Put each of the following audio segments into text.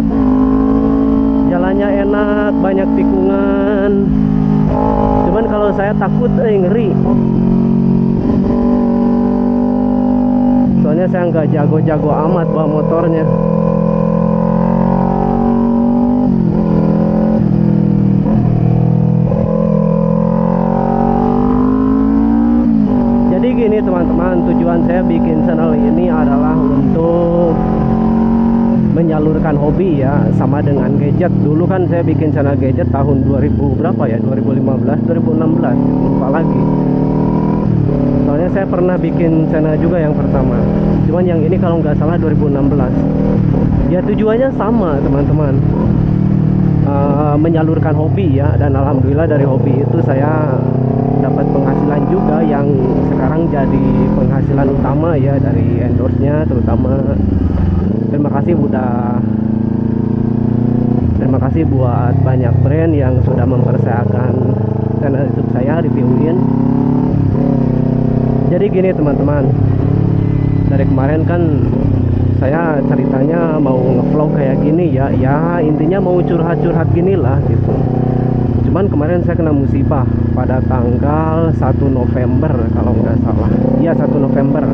banget. Jalannya enak, banyak tikungan. Cuman kalau saya takut ngeri. Soalnya saya nggak jago-jago amat bawa motornya. Jadi gini teman-teman, tujuan saya bikin channel ini adalah untuk menyalurkan hobi ya, sama dengan gadget. Dulu kan saya bikin channel gadget tahun 2000 berapa ya, 2015 2016 lupa lagi. Soalnya saya pernah bikin channel juga yang pertama, cuman yang ini kalau nggak salah 2016. Ya tujuannya sama teman-teman, menyalurkan hobi ya. Dan alhamdulillah dari hobi itu saya dapat penghasilan juga, yang sekarang jadi penghasilan utama ya, dari endorse-nya terutama. Terima kasih buat banyak brand yang sudah mempercayakan channel YouTube saya, reviewin. Jadi gini teman-teman, dari kemarin kan saya ceritanya mau ngevlog kayak gini ya, intinya mau curhat-curhat gini lah gitu. Cuman kemarin saya kena musibah pada tanggal 1 November kalau nggak salah. Iya 1 November.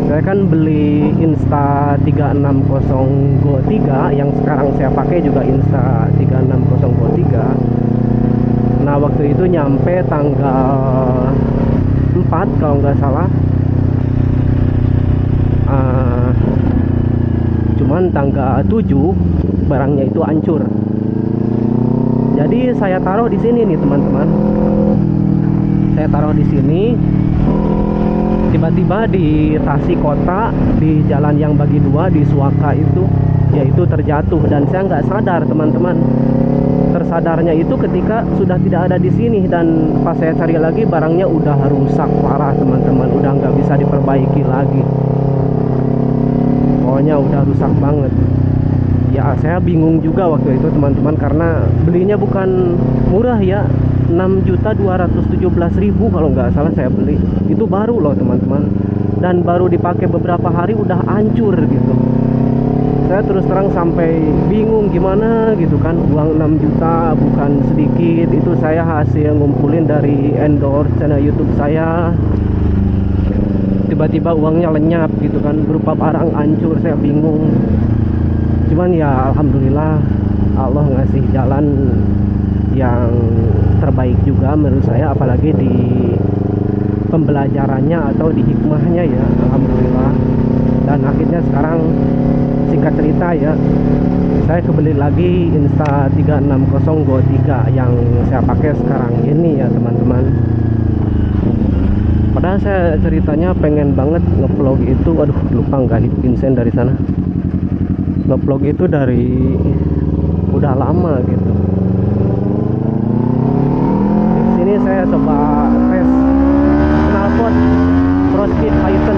Saya kan beli Insta360 Go 3, yang sekarang saya pakai juga Insta360 Go 3. Nah waktu itu nyampe tanggal 4 kalau nggak salah. Cuman tanggal 7 barangnya itu hancur. Jadi saya taruh di sini nih teman-teman. Saya taruh di sini. Tiba-tiba di Tasik Kota, di jalan yang bagi dua di Suaka itu, yaitu terjatuh. Dan saya nggak sadar teman-teman. Tersadarnya itu ketika sudah tidak ada di sini, dan pas saya cari lagi barangnya udah rusak parah teman-teman, udah nggak bisa diperbaiki lagi. Pokoknya udah rusak banget. Ya saya bingung juga waktu itu teman-teman, karena belinya bukan murah ya, 6.217.000 kalau nggak salah saya beli. Itu baru loh teman-teman, dan baru dipakai beberapa hari udah hancur gitu. Saya terus terang sampai bingung gimana gitu kan. Uang 6 juta bukan sedikit. Itu saya hasil ngumpulin dari endorse channel YouTube saya. Tiba-tiba uangnya lenyap gitu kan, berupa barang hancur. Saya bingung. Cuman ya alhamdulillah Allah ngasih jalan yang terbaik juga menurut saya, apalagi di pembelajarannya atau di hikmahnya ya, alhamdulillah. Dan akhirnya sekarang, singkat cerita ya, saya kebeli lagi Insta360 Go 3 yang saya pakai sekarang ini ya teman-teman. Padahal saya ceritanya pengen banget ngevlog itu, aduh lupa nggak hit Vincent dari sana. Ngevlog itu dari udah lama gitu. Di sini saya coba tes knalpot Crossfit Python.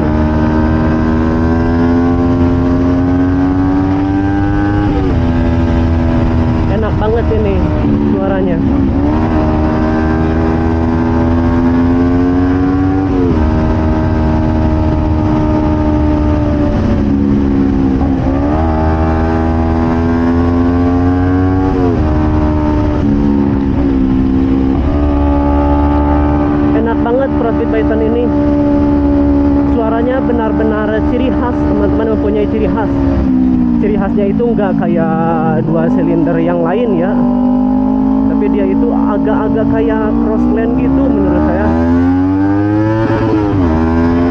Enak banget ini suaranya. Crossfit Python ini suaranya benar-benar ciri khas teman-teman, mempunyai ciri khas. Ciri khasnya itu nggak kayak 2 silinder yang lain ya, tapi dia itu agak-agak kayak Crossland gitu menurut saya.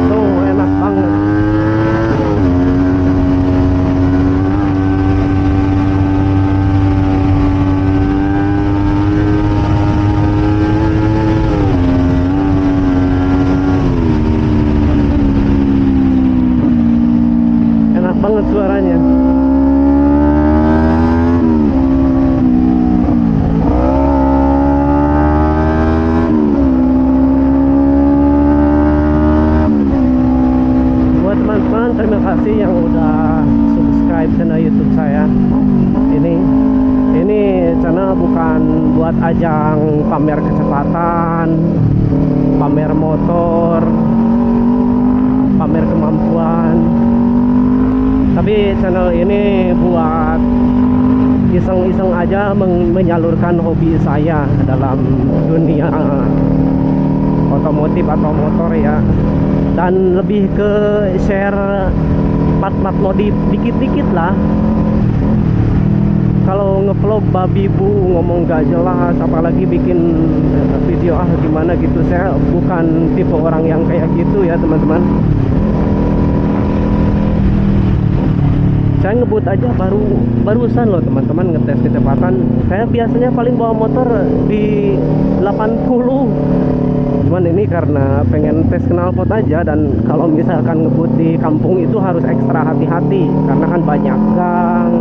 Tuh enak banget. Banget suaranya. Buat teman-teman, terima kasih yang udah subscribe channel YouTube saya. Ini channel bukan buat ajang pamer kecepatan, pamer motor, pamer kemampuan. Tapi channel ini buat iseng-iseng aja menyalurkan hobi saya dalam dunia otomotif atau motor ya, dan lebih ke share part-part modif dikit-dikit lah. Kalau ngevlog babi bu ngomong gak jelas, apalagi bikin video gimana gitu, saya bukan tipe orang yang kayak gitu ya teman-teman. Saya ngebut aja barusan loh teman-teman, ngetes kecepatan. Saya biasanya paling bawa motor di 80. Cuman ini karena pengen tes knalpot aja, dan kalau misalkan ngebut di kampung itu harus ekstra hati-hati karena kan banyak gang.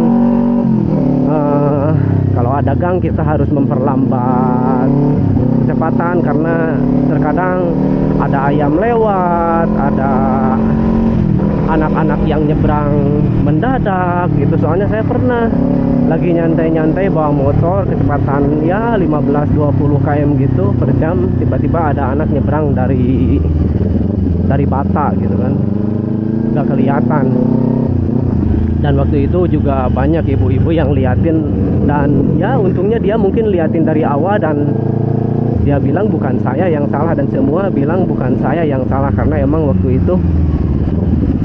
Kalau ada gang kita harus memperlambat kecepatan karena terkadang ada ayam lewat, ada anak-anak yang nyebrang mendadak gitu. Soalnya saya pernah lagi nyantai-nyantai bawa motor kecepatan ya 15-20 km gitu per jam, tiba-tiba ada anak nyebrang dari Bata gitu kan, nggak kelihatan. Dan waktu itu juga banyak ibu-ibu yang liatin, dan ya untungnya dia mungkin liatin dari awal dan dia bilang bukan saya yang salah, dan semua bilang bukan saya yang salah karena emang waktu itu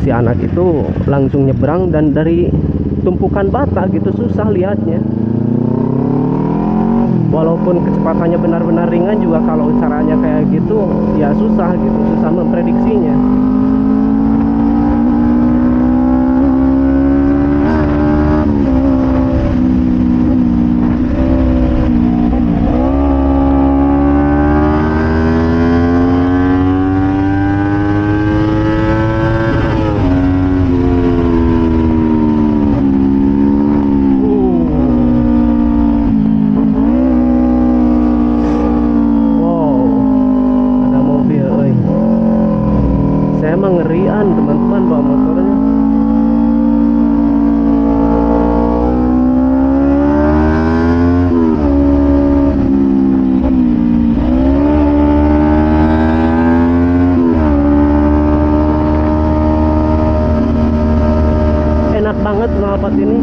si anak itu langsung nyebrang dan dari tumpukan bata gitu, susah lihatnya. Walaupun kecepatannya benar-benar ringan juga kalau caranya kayak gitu ya susah gitu, susah memprediksinya. Ngerian teman-teman bawa motornya. Enak banget knalpot ini.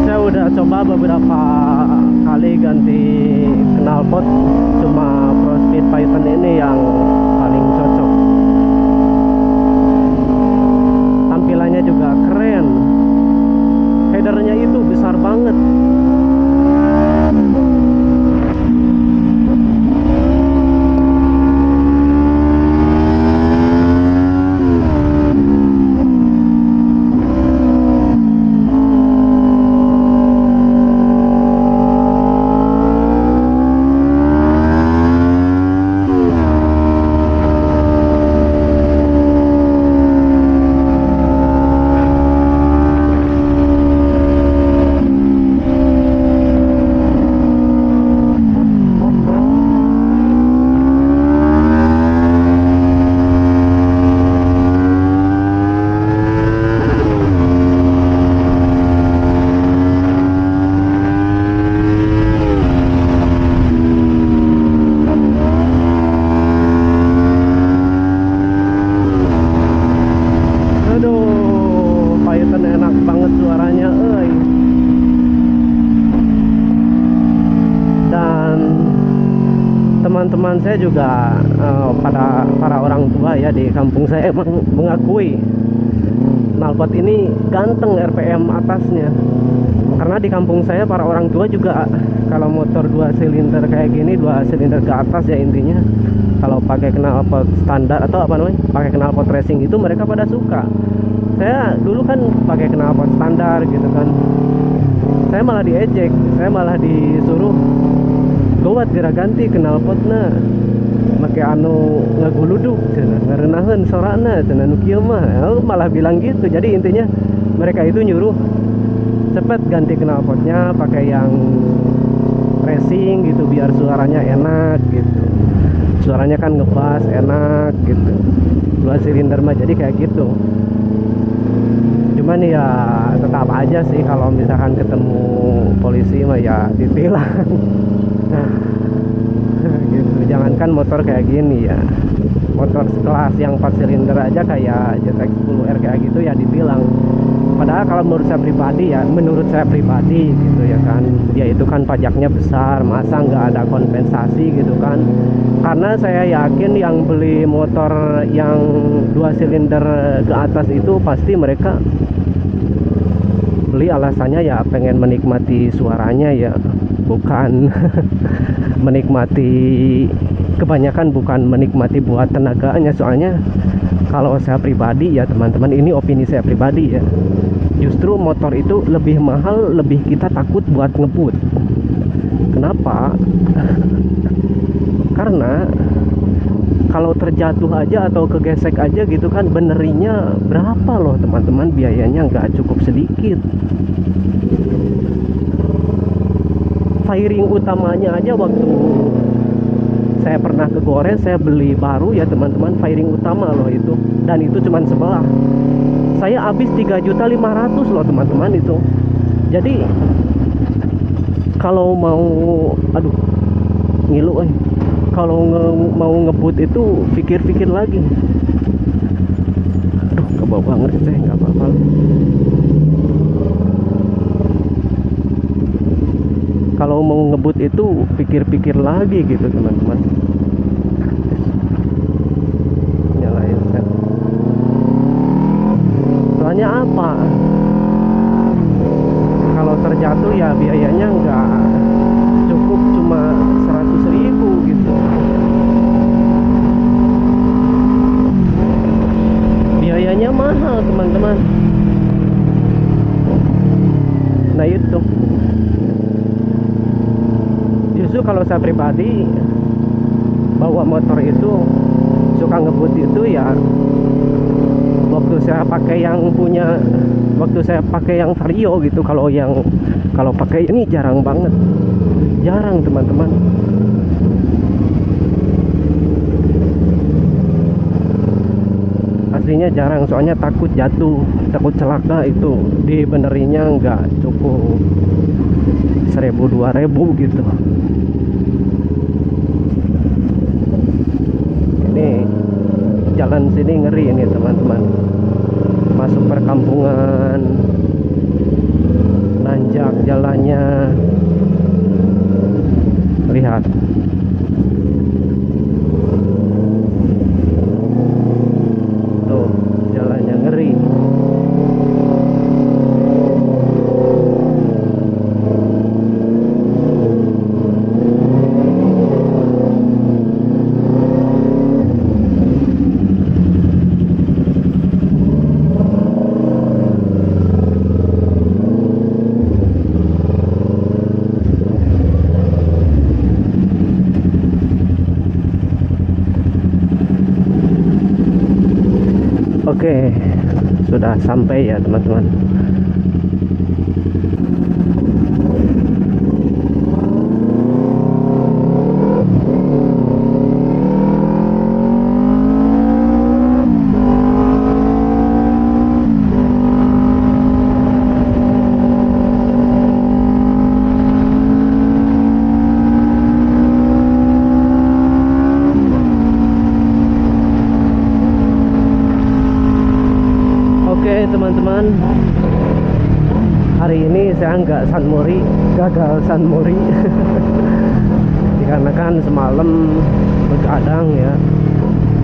Saya udah coba beberapa kali ganti knalpot, cuma Pro Speed Python ini yang paling cocok. Tampilannya juga keren, headernya itu besar banget. Teman-teman saya juga para orang tua ya di kampung saya emang mengakui knalpot ini ganteng RPM atasnya. Karena di kampung saya para orang tua juga kalau motor 2 silinder kayak gini, 2 silinder ke atas ya intinya, kalau pakai knalpot standar atau apa namanya, pakai knalpot racing itu mereka pada suka. Saya dulu kan pakai knalpot standar gitu kan, saya malah diejek, saya malah disuruh gawat gerak ganti knalpotna make anu ngaguluduk cenah, ngarenaheun sorana cenah nu kieu mah. Malah bilang gitu. Jadi intinya mereka itu nyuruh cepet ganti knalpotnya pakai yang racing gitu biar suaranya enak gitu. Suaranya kan ngebass enak gitu. 2 silinder mah jadi kayak gitu. Cuman ya tetap aja sih kalau misalkan ketemu polisi mah ya ditilang. Gitu. Jangankan motor kayak gini ya, motor sekelas yang 4 silinder aja kayak JTX 10R kayak gitu ya ditilang. Padahal kalau menurut saya pribadi gitu ya kan, dia itu kan pajaknya besar, masa nggak ada kompensasi gitu kan. Karena saya yakin yang beli motor yang 2 silinder ke atas itu pasti mereka beli alasannya ya pengen menikmati suaranya ya, bukan menikmati, kebanyakan bukan menikmati buat tenaganya. Soalnya kalau saya pribadi ya teman-teman, ini opini saya pribadi ya, justru motor itu lebih mahal, lebih kita takut buat ngebut. Kenapa? Karena kalau terjatuh aja atau kegesek aja gitu kan, benerinya berapa loh teman-teman, biayanya nggak cukup sedikit. Fairing utamanya aja waktu saya pernah ke Gores, saya beli baru ya teman-teman, fairing utama loh itu, dan itu cuman sebelah. Saya habis 3.500.000 loh teman-teman itu. Jadi kalau mau, aduh ngilu kalau mau ngebut itu pikir-pikir lagi. Aduh kebau banget saya, nggak apa-apa. Kalau mau ngebut itu pikir-pikir lagi gitu teman-teman. Nyalain kan. Soalnya apa? Kalau terjatuh ya biayanya nggak cukup, cuma 100.000 gitu. Biayanya mahal teman-teman. Nah itu. Justru kalau saya pribadi bawa motor itu suka ngebut itu ya waktu saya pakai yang Vario gitu. Kalau pakai ini jarang banget, jarang teman-teman. Aslinya jarang, soalnya takut jatuh, takut celaka. Itu dibenerinya nggak cukup 1.000-2.000 gitu. Ini jalan sini ngeri ini teman-teman, masuk perkampungan, nanjak jalannya, lihat. Tuh jalannya ngeri. Oke, sudah sampai ya teman-teman. Teman-teman, hari ini saya nggak sunmori, gagal sunmori dikarenakan semalam begadang ya,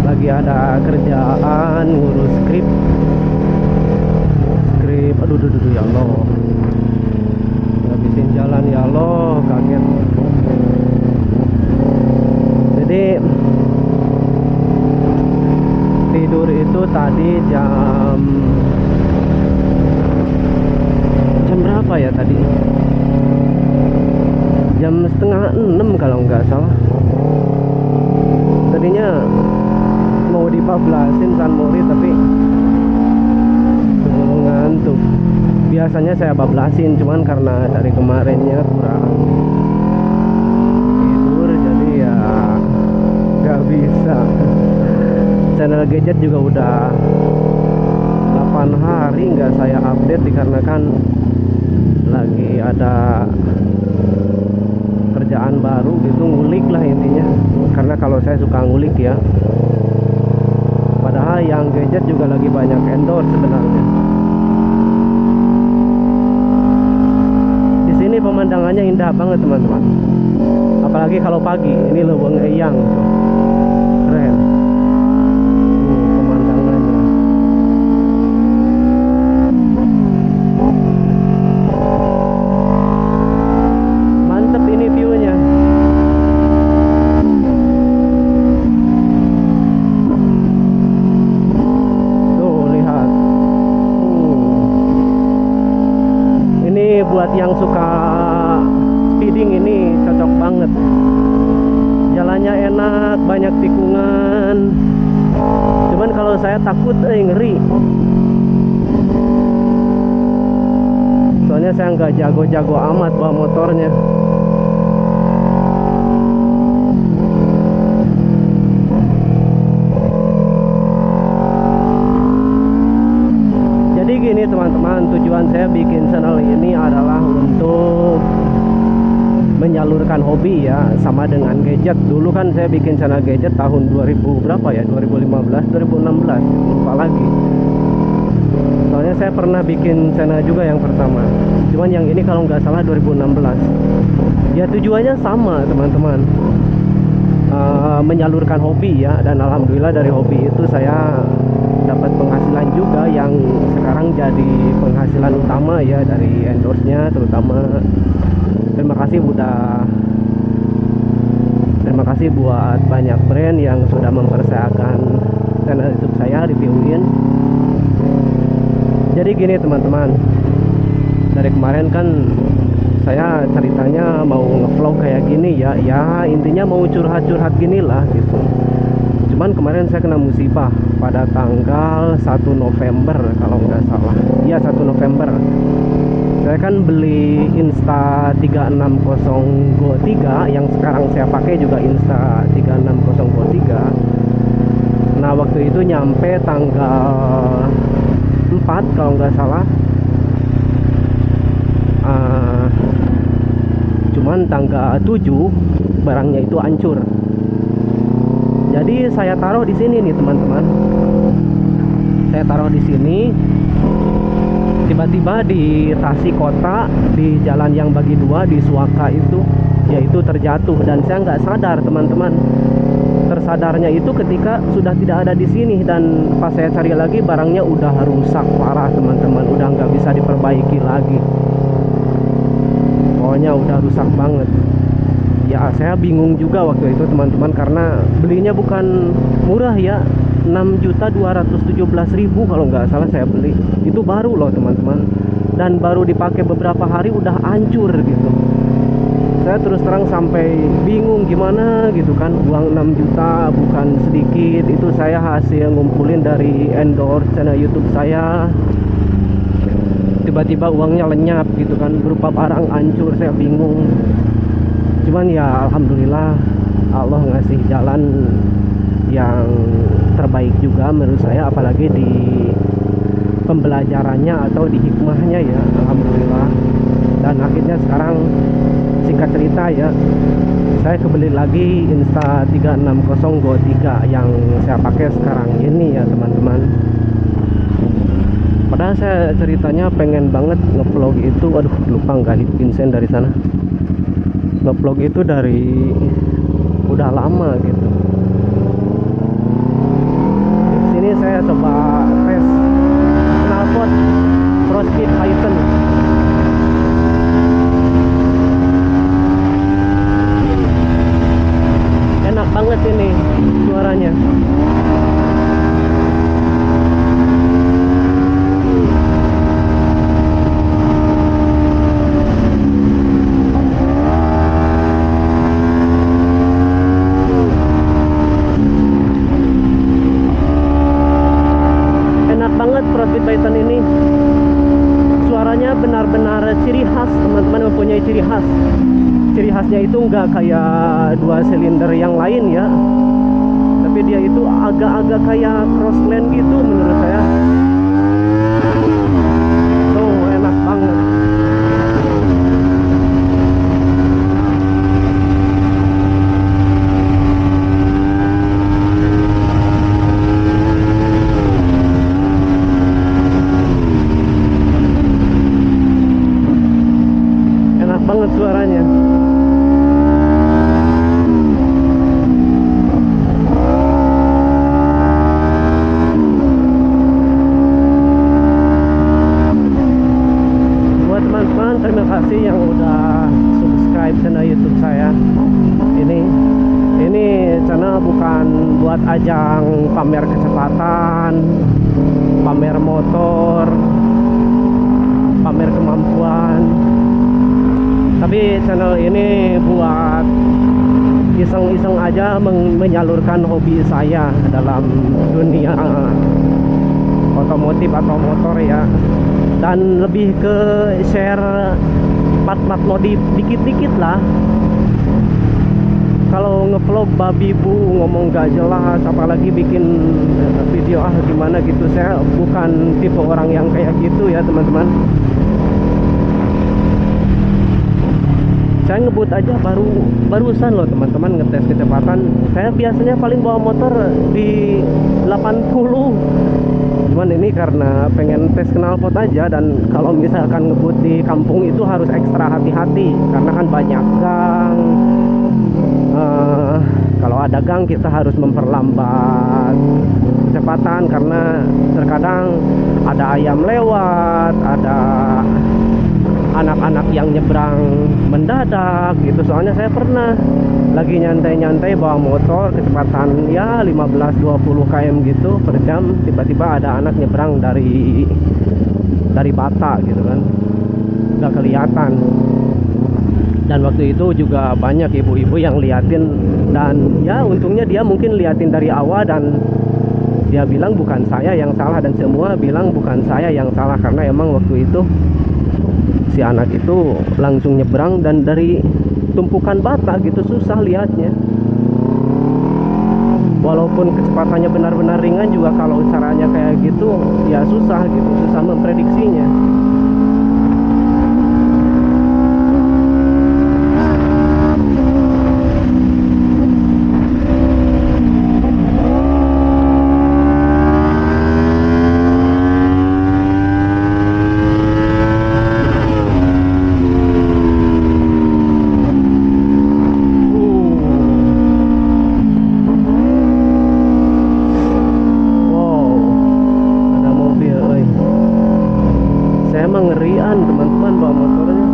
lagi ada kerjaan ngurus skrip. Aduh ya Allah, ngabisin jalan ya Allah, kaget. Jadi tidur itu tadi jam berapa ya tadi? Jam 5:30 kalau nggak salah. Tadinya mau dibablasin sunmori tapi ngantuk. Biasanya saya bablasin, cuman karena dari kemarinnya kurang tidur jadi ya nggak bisa. Channel gadget juga udah 8 hari nggak saya update dikarenakan lagi ada kerjaan baru gitu, ngulik lah intinya. Karena kalau saya suka ngulik ya, alhamdulillah yang gadget juga lagi banyak endorse sebenarnya. Di sini pemandangannya indah banget teman-teman. Apalagi kalau pagi, ini Leuweung Eyang. Keren. Pemandangannya. Mantep ini view-nya. Tuh, lihat. Ini buat yang suka speeding ini cocok banget. Jalannya enak, banyak tikungan. Cuman kalau saya takut ngeri. Soalnya saya nggak jago-jago amat bawa motornya. Jadi gini teman-teman, tujuan saya bikin channel ini adalah untuk menyalurkan hobi ya, sama dengan gadget. Dulu kan saya bikin channel gadget tahun 2000 berapa ya, 2015 2016 lupa lagi. Soalnya saya pernah bikin channel juga yang pertama, cuman yang ini kalau nggak salah 2016. Ya tujuannya sama teman-teman, menyalurkan hobi ya, dan alhamdulillah dari hobi itu saya dapat penghasilan juga yang sekarang jadi penghasilan utama ya, dari endorse-nya terutama. Terima kasih buat banyak brand yang sudah mempercayakan channel YouTube saya, reviewin. Jadi gini teman-teman, dari kemarin kan saya ceritanya mau ngevlog kayak gini ya, intinya mau curhat-curhat gini lah gitu. Cuman kemarin saya kena musibah pada tanggal 1 November kalau nggak salah. Iya 1 November. Saya kan beli Insta360 Go 3, yang sekarang saya pakai juga Insta360 Go 3. Nah waktu itu nyampe tanggal 4 kalau nggak salah. Cuman tanggal 7 barangnya itu hancur. Jadi saya taruh di sini nih teman-teman. Saya taruh di sini. Tiba-tiba di Tasik Kota, di jalan yang bagi dua di Suaka itu, yaitu terjatuh, dan saya nggak sadar teman-teman. Tersadarnya itu ketika sudah tidak ada di sini, dan pas saya cari lagi barangnya udah rusak parah teman-teman, udah nggak bisa diperbaiki lagi. Pokoknya udah rusak banget. Ya saya bingung juga waktu itu teman-teman, karena belinya bukan murah ya, 6.217.000 kalau nggak salah saya beli. Itu baru loh teman-teman, dan baru dipakai beberapa hari udah hancur gitu. Saya terus terang sampai bingung gimana gitu kan. Uang 6 juta bukan sedikit, itu saya hasil ngumpulin dari endorse channel YouTube saya. Tiba-tiba uangnya lenyap gitu kan, berupa barang hancur. Saya bingung. Cuman ya alhamdulillah Allah ngasih jalan yang terbaik juga menurut saya, apalagi di pembelajarannya atau di hikmahnya ya, alhamdulillah. Dan akhirnya sekarang singkat cerita ya, saya kebeli lagi Insta360 Go 3 yang saya pakai sekarang ini ya teman-teman. Padahal saya ceritanya pengen banget ngevlog itu, aduh lupa nggak hit Vincent dari sana. Ngevlog itu dari udah lama gitu. Sini saya coba tes knalpot Crossfit Python. Enak banget ini suaranya. Crossfit Python ini suaranya benar-benar ciri khas teman-teman, mempunyai ciri khas. Ciri khasnya itu nggak kayak 2 silinder yang lain ya, tapi dia itu agak-agak kayak Crossland gitu menurut saya. Tuh enak banget. kasih yang udah subscribe channel YouTube saya. Ini channel bukan buat ajang pamer kecepatan, pamer motor, pamer kemampuan. Tapi channel ini buat iseng-iseng aja menyalurkan hobi saya dalam dunia otomotif atau motor ya. Dan lebih ke share part-part modif dikit-dikit lah. Kalau ngevlog babi bu ngomong gak jelas, apalagi bikin video gimana gitu, saya bukan tipe orang yang kayak gitu ya teman-teman. Saya ngebut aja barusan loh teman-teman, ngetes kecepatan. Saya biasanya paling bawa motor di 80. Cuman ini karena pengen tes knalpot aja, dan kalau misalkan ngebut di kampung itu harus ekstra hati-hati karena kan banyak gang. Kalau ada gang kita harus memperlambat kecepatan karena terkadang ada ayam lewat, ada anak-anak yang nyebrang mendadak gitu. Soalnya saya pernah lagi nyantai-nyantai bawa motor kecepatan ya 15-20 km gitu per jam, tiba-tiba ada anak nyebrang dari Bata gitu kan, nggak kelihatan. Dan waktu itu juga banyak ibu-ibu yang liatin, dan ya untungnya dia mungkin liatin dari awal dan dia bilang bukan saya yang salah, dan semua bilang bukan saya yang salah karena emang waktu itu si anak itu langsung nyebrang dan dari tumpukan bata gitu, susah lihatnya. Walaupun kecepatannya benar-benar ringan juga kalau caranya kayak gitu ya susah gitu, susah memprediksinya. Ngerian teman-teman bawa motornya.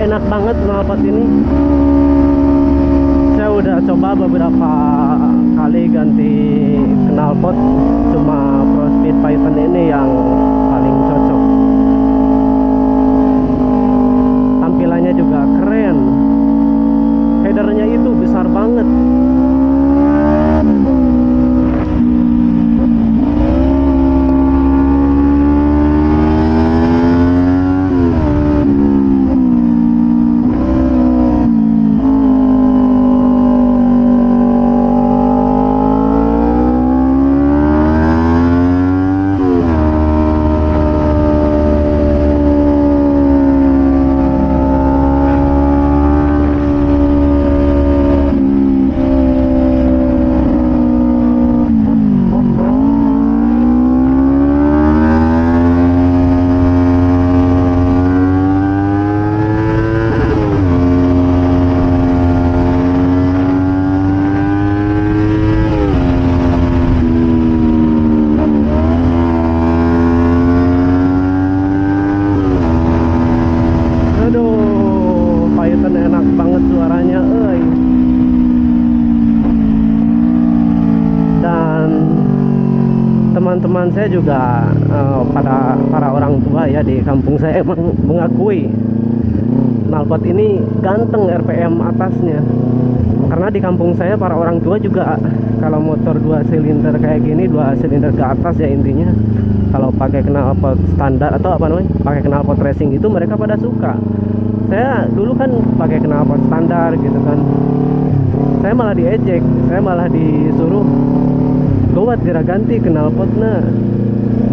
Enak banget knalpot ini. Saya udah coba beberapa kali ganti knalpot, cuma Pro Speed Python ini yang paling cocok. Tampilannya juga keren, headernya itu besar banget. Teman-teman saya juga para orang tua ya di kampung saya emang mengakui knalpot ini ganteng RPM atasnya. Karena di kampung saya para orang tua juga kalau motor 2 silinder kayak gini, 2 silinder ke atas ya intinya, kalau pakai knalpot standar atau apa namanya, pakai knalpot racing itu mereka pada suka. Saya dulu kan pakai knalpot standar gitu kan, saya malah diejek, saya malah disuruh gawat dira ganti knalpotna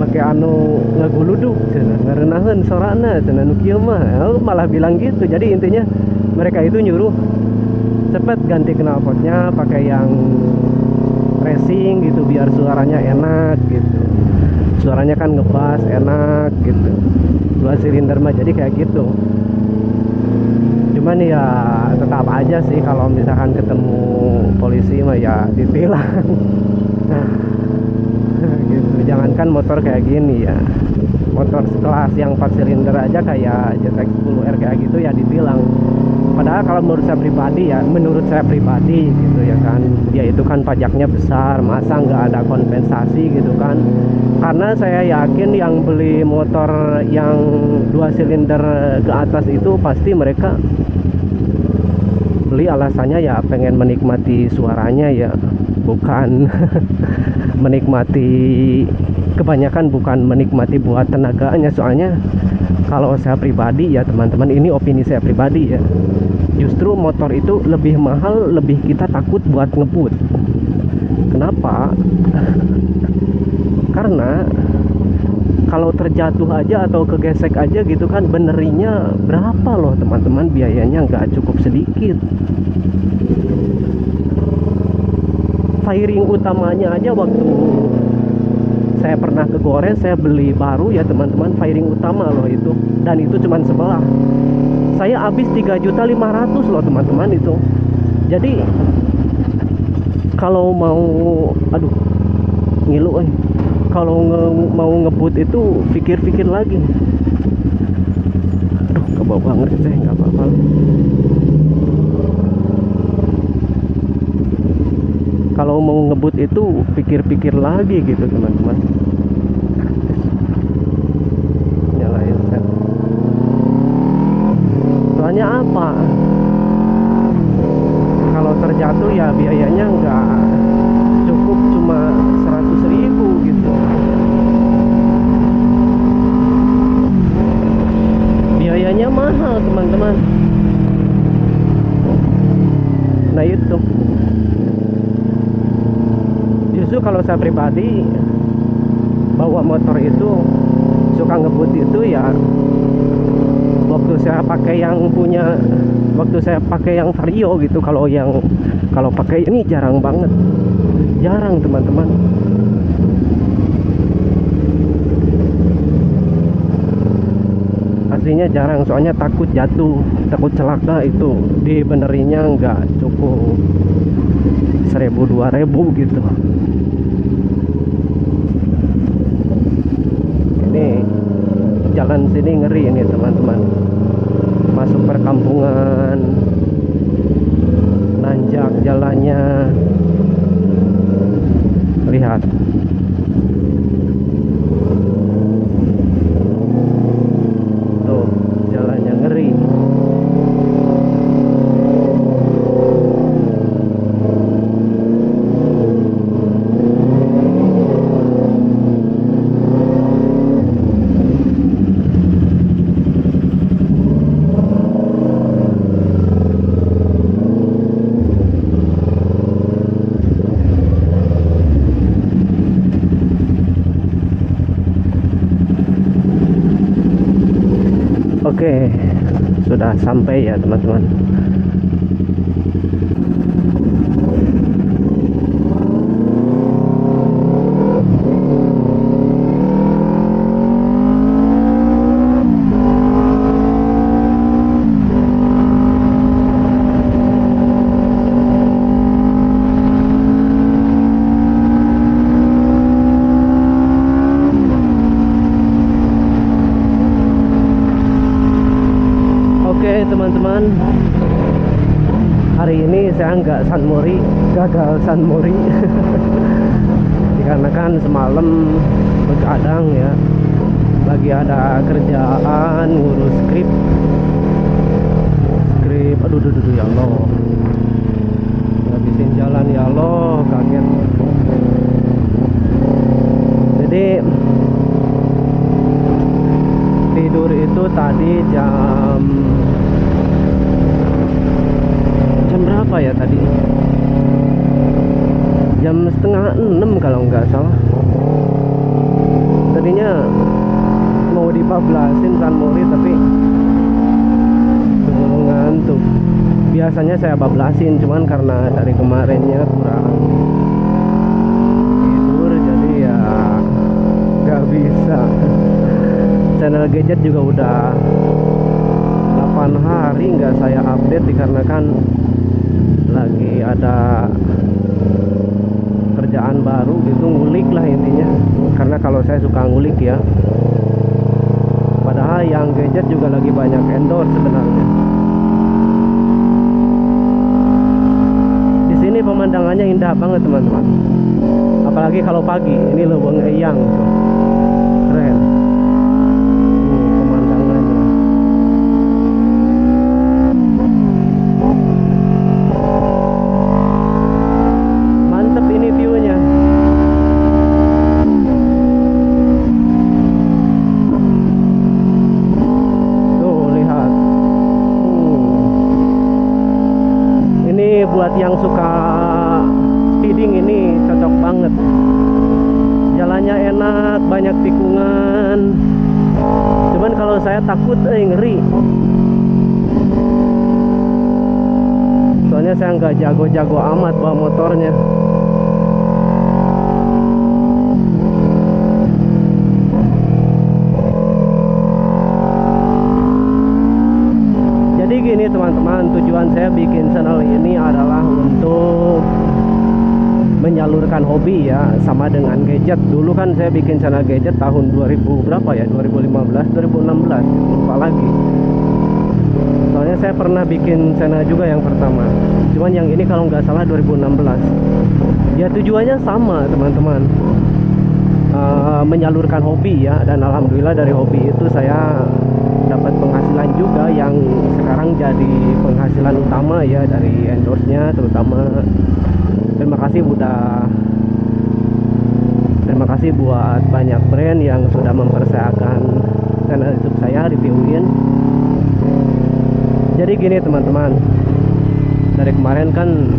make anu ngaguluduk cenah, ngarenaheun sorana cenah nu kieu mah. Malah bilang gitu. Jadi intinya mereka itu nyuruh cepet ganti knalpotnya pakai yang racing gitu biar suaranya enak gitu. Suaranya kan ngebass enak gitu. 2 silinder mah jadi kayak gitu. Cuman ya tetap aja sih kalau misalkan ketemu polisi mah ya ditilang. Gitu. Jangankan motor kayak gini ya, motor sekelas yang 4 silinder aja kayak JTX 10R kayak gitu ya ditilang. Padahal kalau menurut saya pribadi gitu ya kan, dia itu kan pajaknya besar, masa nggak ada kompensasi gitu kan. Karena saya yakin yang beli motor yang 2 silinder ke atas itu pasti mereka beli alasannya ya pengen menikmati suaranya ya, bukan menikmati, kebanyakan bukan menikmati buat tenaganya. Soalnya kalau saya pribadi ya teman-teman, ini opini saya pribadi ya, justru motor itu lebih mahal, lebih kita takut buat ngebut. Kenapa? Karena kalau terjatuh aja atau kegesek aja gitu kan, benerinya berapa loh teman-teman, biayanya nggak cukup sedikit. Fairing utamanya aja waktu saya pernah ke Gores, saya beli baru ya teman-teman, fairing utama loh itu, dan itu cuman sebelah. Saya habis 3.500.000 loh teman-teman itu. Jadi kalau mau, aduh ngilu kalau mau ngebut itu pikir-pikir lagi. Aduh kebawa banget saya, nggak apa-apa. Kalau mau ngebut itu pikir-pikir lagi gitu teman-teman. Nyalain kan. Soalnya apa? Kalau terjatuh ya biayanya nggak cukup, cuma 100.000 gitu. Biayanya mahal teman-teman. Nah itu. Justru kalau saya pribadi bawa motor itu suka ngebut itu ya waktu saya pakai yang Vario gitu. Kalau pakai ini jarang banget, jarang teman-teman. Aslinya jarang, soalnya takut jatuh, takut celaka. Itu dibenerinnya nggak cukup 1.000-2.000 gitu. Ini jalan sini ngeri ini teman-teman, masuk perkampungan, nanjak jalannya, lihat. Tuh jalannya ngeri. Oke, sudah sampai ya teman-teman. Teman-teman, hari ini saya nggak sunmori, gagal sunmori. Dikarenakan semalam begadang ya, lagi ada kerjaan ngurus skrip. Aduh ya Allah, ngabisin jalan ya Allah, kaget. Jadi tidur itu tadi jam berapa ya tadi? Jam 5:30 kalau nggak salah. Tadinya mau dibablasin sunmori tapi ngantuk. Biasanya saya bablasin, cuman karena dari kemarinnya kurang tidur jadi ya nggak bisa. channel gadget juga udah 8 hari nggak saya update dikarenakan lagi ada kerjaan baru gitu, ngulik lah intinya. Karena kalau saya suka ngulik ya, padahal yang gadget juga lagi banyak endorse sebenarnya. Di sini pemandangannya indah banget teman-teman, apalagi kalau pagi. Ini Leuweung Eyang tuh. Keren pemandangannya. Mantep ini viewnya. Tuh lihat. Ini buat yang suka speeding ini cocok banget. Jalannya enak, banyak tikungan. Cuman kalau saya takut ngeri. Soalnya saya nggak jago-jago amat bawa motornya. Jadi gini teman-teman, tujuan saya bikin channel ini adalah untuk menyalurkan hobi ya, sama dengan gadget. Dulu kan saya bikin channel gadget tahun 2000 berapa ya, 2015 2016 lupa lagi. Soalnya saya pernah bikin channel juga yang pertama, cuman yang ini kalau nggak salah 2016. Ya tujuannya sama teman-teman, menyalurkan hobi ya. Dan alhamdulillah dari hobi itu saya dapat penghasilan juga, yang sekarang jadi penghasilan utama ya, dari endorse-nya terutama. Terima kasih buat banyak brand yang sudah mempercayakan channel YouTube saya, reviewin. Jadi gini teman-teman, dari kemarin kan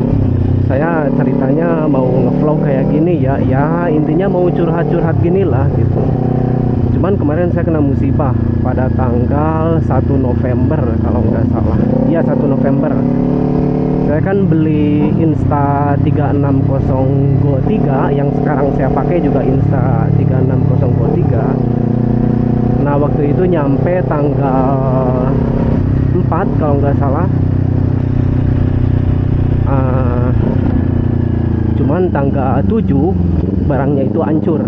saya ceritanya mau ngevlog kayak gini ya, intinya mau curhat-curhat gini lah gitu. Cuman kemarin saya kena musibah pada tanggal 1 November kalau nggak salah. Iya 1 November. Saya kan beli Insta360 Go 3, yang sekarang saya pakai juga Insta360 Go 3. Nah waktu itu nyampe tanggal 4 kalau nggak salah. Cuman tanggal 7 barangnya itu hancur.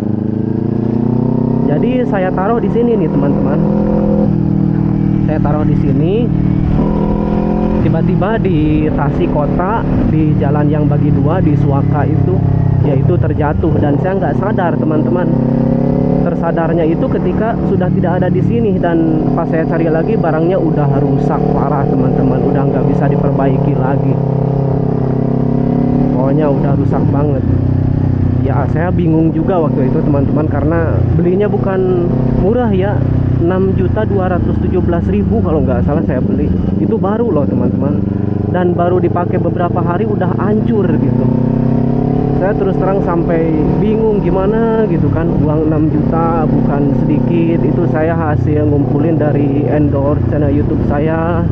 Jadi saya taruh di sini nih teman-teman. Saya taruh di sini. Tiba-tiba di Tasik Kota, di jalan yang bagi dua di Suaka itu, yaitu terjatuh. Dan saya nggak sadar teman-teman. Tersadarnya itu ketika sudah tidak ada di sini, dan pas saya cari lagi barangnya udah rusak parah teman-teman, udah nggak bisa diperbaiki lagi. Pokoknya udah rusak banget. Ya saya bingung juga waktu itu teman-teman, karena belinya bukan murah ya, 6.217.000 kalau nggak salah saya beli. Itu baru loh teman-teman, dan baru dipakai beberapa hari udah hancur gitu. Saya terus terang sampai bingung gimana gitu kan. Uang 6 juta bukan sedikit. Itu saya hasil ngumpulin dari endorse channel YouTube saya.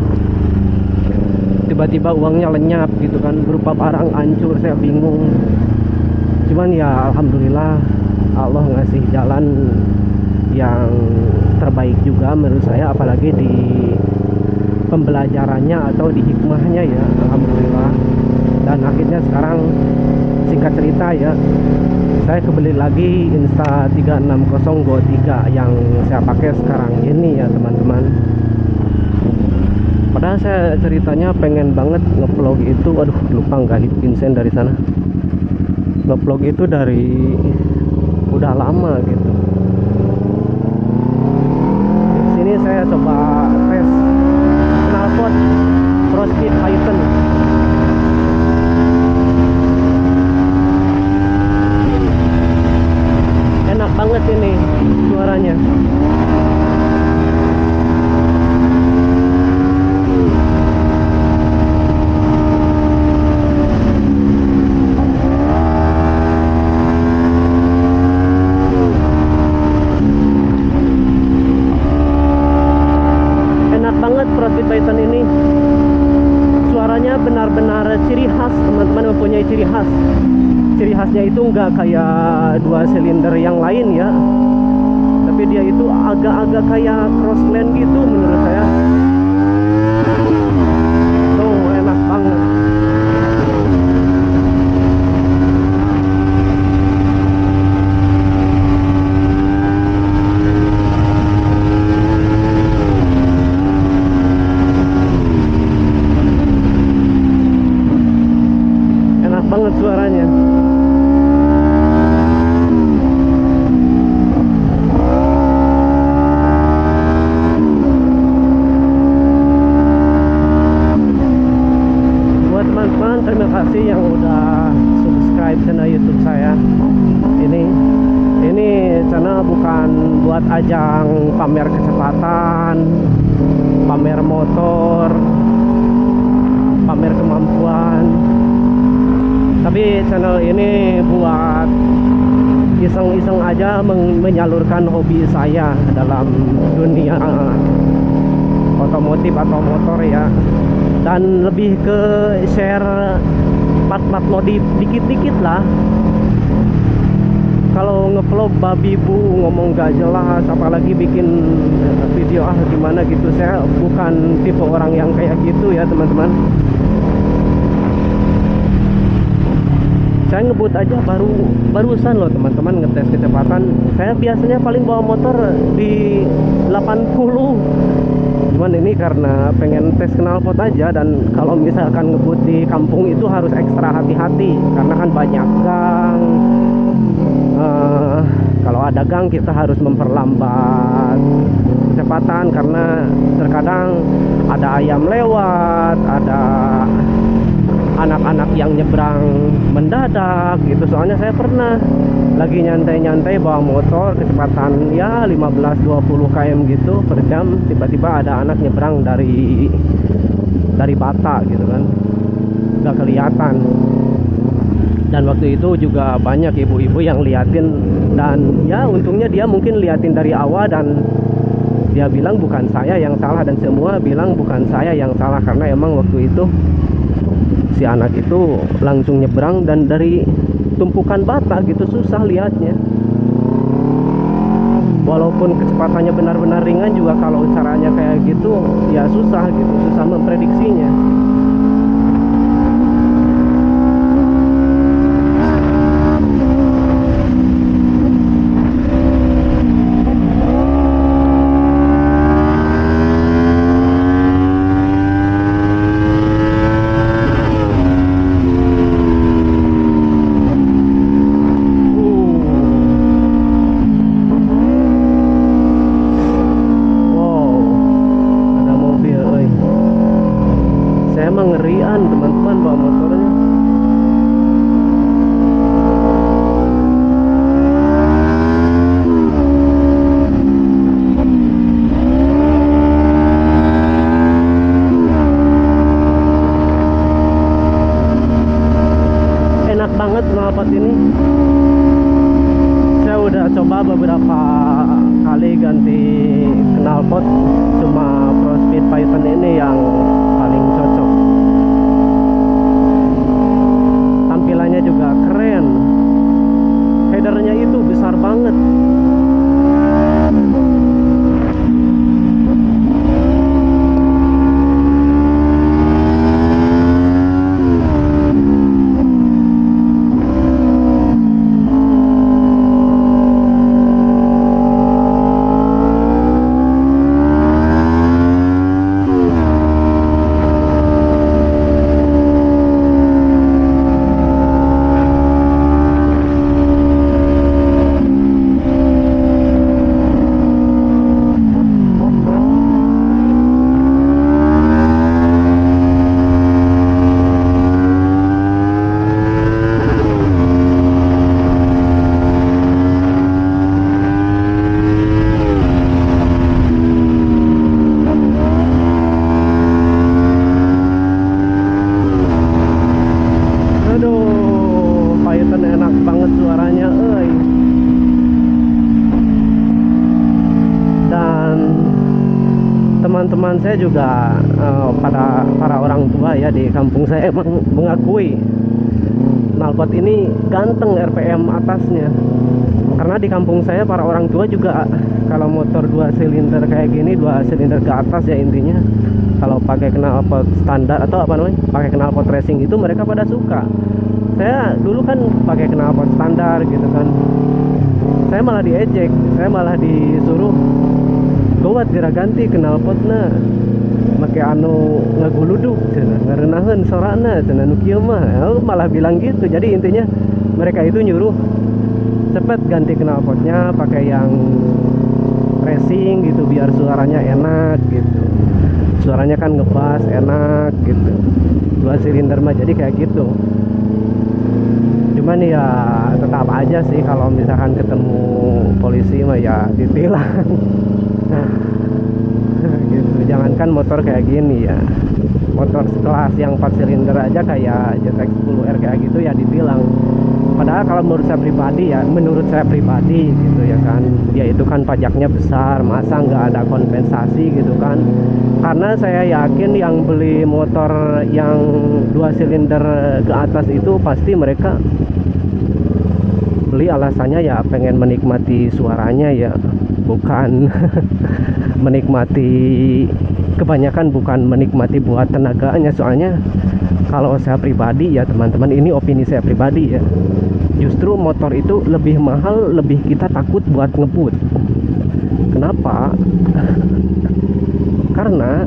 Tiba-tiba uangnya lenyap gitu kan, berupa barang hancur. Saya bingung. Cuman ya alhamdulillah Allah ngasih jalan yang terbaik juga menurut saya, apalagi di pembelajarannya atau di hikmahnya ya, alhamdulillah. Dan akhirnya sekarang singkat cerita ya, saya kebeli lagi Insta360 Go 3 yang saya pakai sekarang ini ya teman-teman. Padahal saya ceritanya pengen banget ngevlog itu, aduh lupa nggak hidupin sen dari sana. Ngevlog itu dari udah lama gitu. Di sini saya coba tes knalpot Prospeed Python. Enak banget ini suaranya. Prospeed Python ini suaranya benar-benar ciri khas teman-teman, mempunyai ciri khas. Ciri khasnya itu nggak kayak 2 silinder yang lain ya, tapi dia itu agak-agak kayak crossland gitu menurut saya. Tuh enak banget. Enak banget suaranya. Terima kasih yang udah subscribe channel YouTube saya. Ini channel bukan buat ajang pamer kecepatan, pamer motor, pamer kemampuan. Tapi channel ini buat iseng-iseng aja menyalurkan hobi saya dalam dunia otomotif atau motor ya. Dan lebih ke share part-part modif dikit-dikit lah. Kalau ngevlog babi bu ngomong gak jelas, apalagi bikin video gimana gitu, saya bukan tipe orang yang kayak gitu ya teman-teman. Saya ngebut aja barusan loh teman-teman, ngetes kecepatan. Saya biasanya paling bawa motor di 80. Cuman ini karena pengen tes knalpot aja, dan kalau misalkan ngebut di kampung itu harus ekstra hati-hati karena kan banyak gang. Kalau ada gang kita harus memperlambat kecepatan karena terkadang ada ayam lewat, ada anak-anak yang nyebrang mendadak gitu. Soalnya saya pernah lagi nyantai-nyantai bawa motor kecepatan ya 15-20 km gitu per jam, tiba-tiba ada anak nyebrang dari Bata gitu kan, nggak kelihatan. Dan waktu itu juga banyak ibu-ibu yang liatin, dan ya untungnya dia mungkin liatin dari awal dan dia bilang bukan saya yang salah, dan semua bilang bukan saya yang salah karena emang waktu itu si anak itu langsung nyebrang dan dari tumpukan bata gitu, susah lihatnya. Walaupun kecepatannya benar-benar ringan juga kalau caranya kayak gitu ya susah gitu, susah memprediksinya. Ngerian teman-teman bawa motornya. Enak banget knalpot ini. Saya udah coba beberapa kali ganti knalpot, cuma Pro Speed Python ini yang paling cocok. Tampilannya juga keren, headernya itu besar banget. teman-teman saya juga para orang tua ya di kampung saya emang mengakui knalpot ini ganteng RPM atasnya. Karena di kampung saya para orang tua juga kalau motor 2 silinder kayak gini, 2 silinder ke atas ya intinya, kalau pakai knalpot standar atau apa namanya, pakai knalpot racing itu mereka pada suka. Saya dulu kan pakai knalpot standar gitu kan, saya malah diejek, saya malah disuruh gawat dira ganti knalpotna make anu ngaguluduk cenah, ngarenaheun sorana cenah nu kieu mah. Malah bilang gitu. Jadi intinya mereka itu nyuruh cepet ganti knalpotnya pakai yang racing gitu biar suaranya enak gitu. Suaranya kan ngebas enak gitu. 2 silinder mah jadi kayak gitu. Cuman ya tetap aja sih kalau misalkan ketemu polisi mah ya ditilang. Gitu. Jangankan motor kayak gini ya, motor sekelas yang 4 silinder aja kayak ZX10R kayak gitu ya ditilang. Padahal kalau menurut saya pribadi gitu ya kan, dia itu kan pajaknya besar, masa nggak ada kompensasi gitu kan. Karena saya yakin yang beli motor yang 2 silinder ke atas itu pasti mereka beli alasannya ya pengen menikmati suaranya ya, bukan menikmati, kebanyakan bukan menikmati buat tenaganya. Soalnya kalau saya pribadi ya teman-teman, ini opini saya pribadi ya, justru motor itu lebih mahal, lebih kita takut buat ngebut. Kenapa? Karena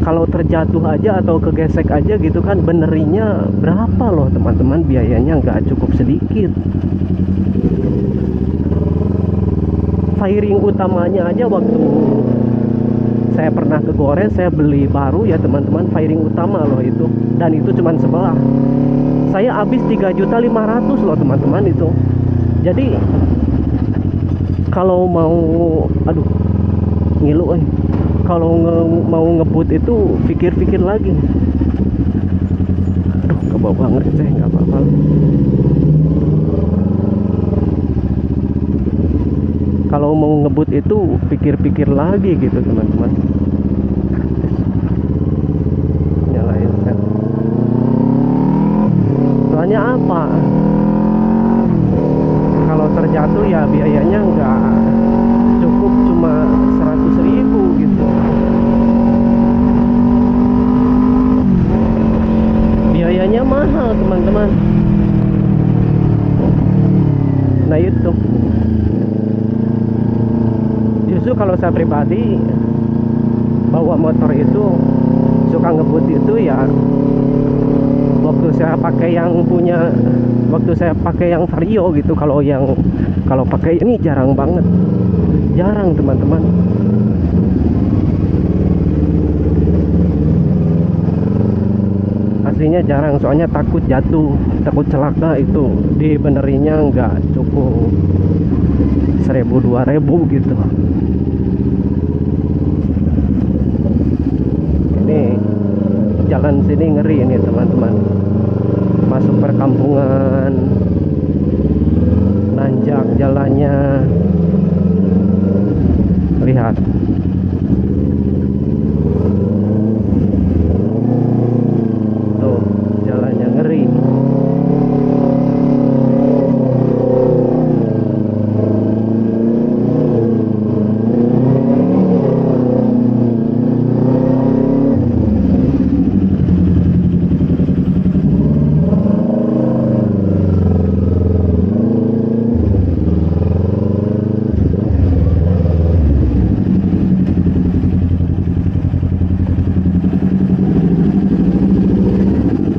kalau terjatuh aja atau kegesek aja gitu kan, benerinya berapa loh teman-teman, biayanya nggak cukup sedikit. Fairing utamanya aja waktu saya pernah ke Gores, saya beli baru ya teman-teman, fairing utama loh itu, dan itu cuman sebelah. Saya habis 3.500.000 loh teman-teman itu. Jadi kalau mau, aduh ngilu kalau mau ngebut itu pikir-pikir lagi. Aduh kebau banget saya, nggak apa-apa. Kalau mau ngebut itu pikir-pikir lagi gitu teman-teman. Nyalain kan. Soalnya apa? Kalau terjatuh ya biayanya nggak cukup, cuma 100.000 gitu. Biayanya mahal teman-teman. Nah itu. Justru kalau saya pribadi bawa motor itu suka ngebut itu ya waktu saya pakai yang punya, waktu saya pakai yang Vario gitu. Kalau pakai ini jarang banget, jarang teman-teman. Aslinya jarang, soalnya takut jatuh, takut celaka. Itu dibenerinya nggak cukup 1.000-2.000 gitu. Ini jalan sini ngeri ini teman-teman, masuk perkampungan, nanjak jalannya, lihat. Tuh jalannya ngeri.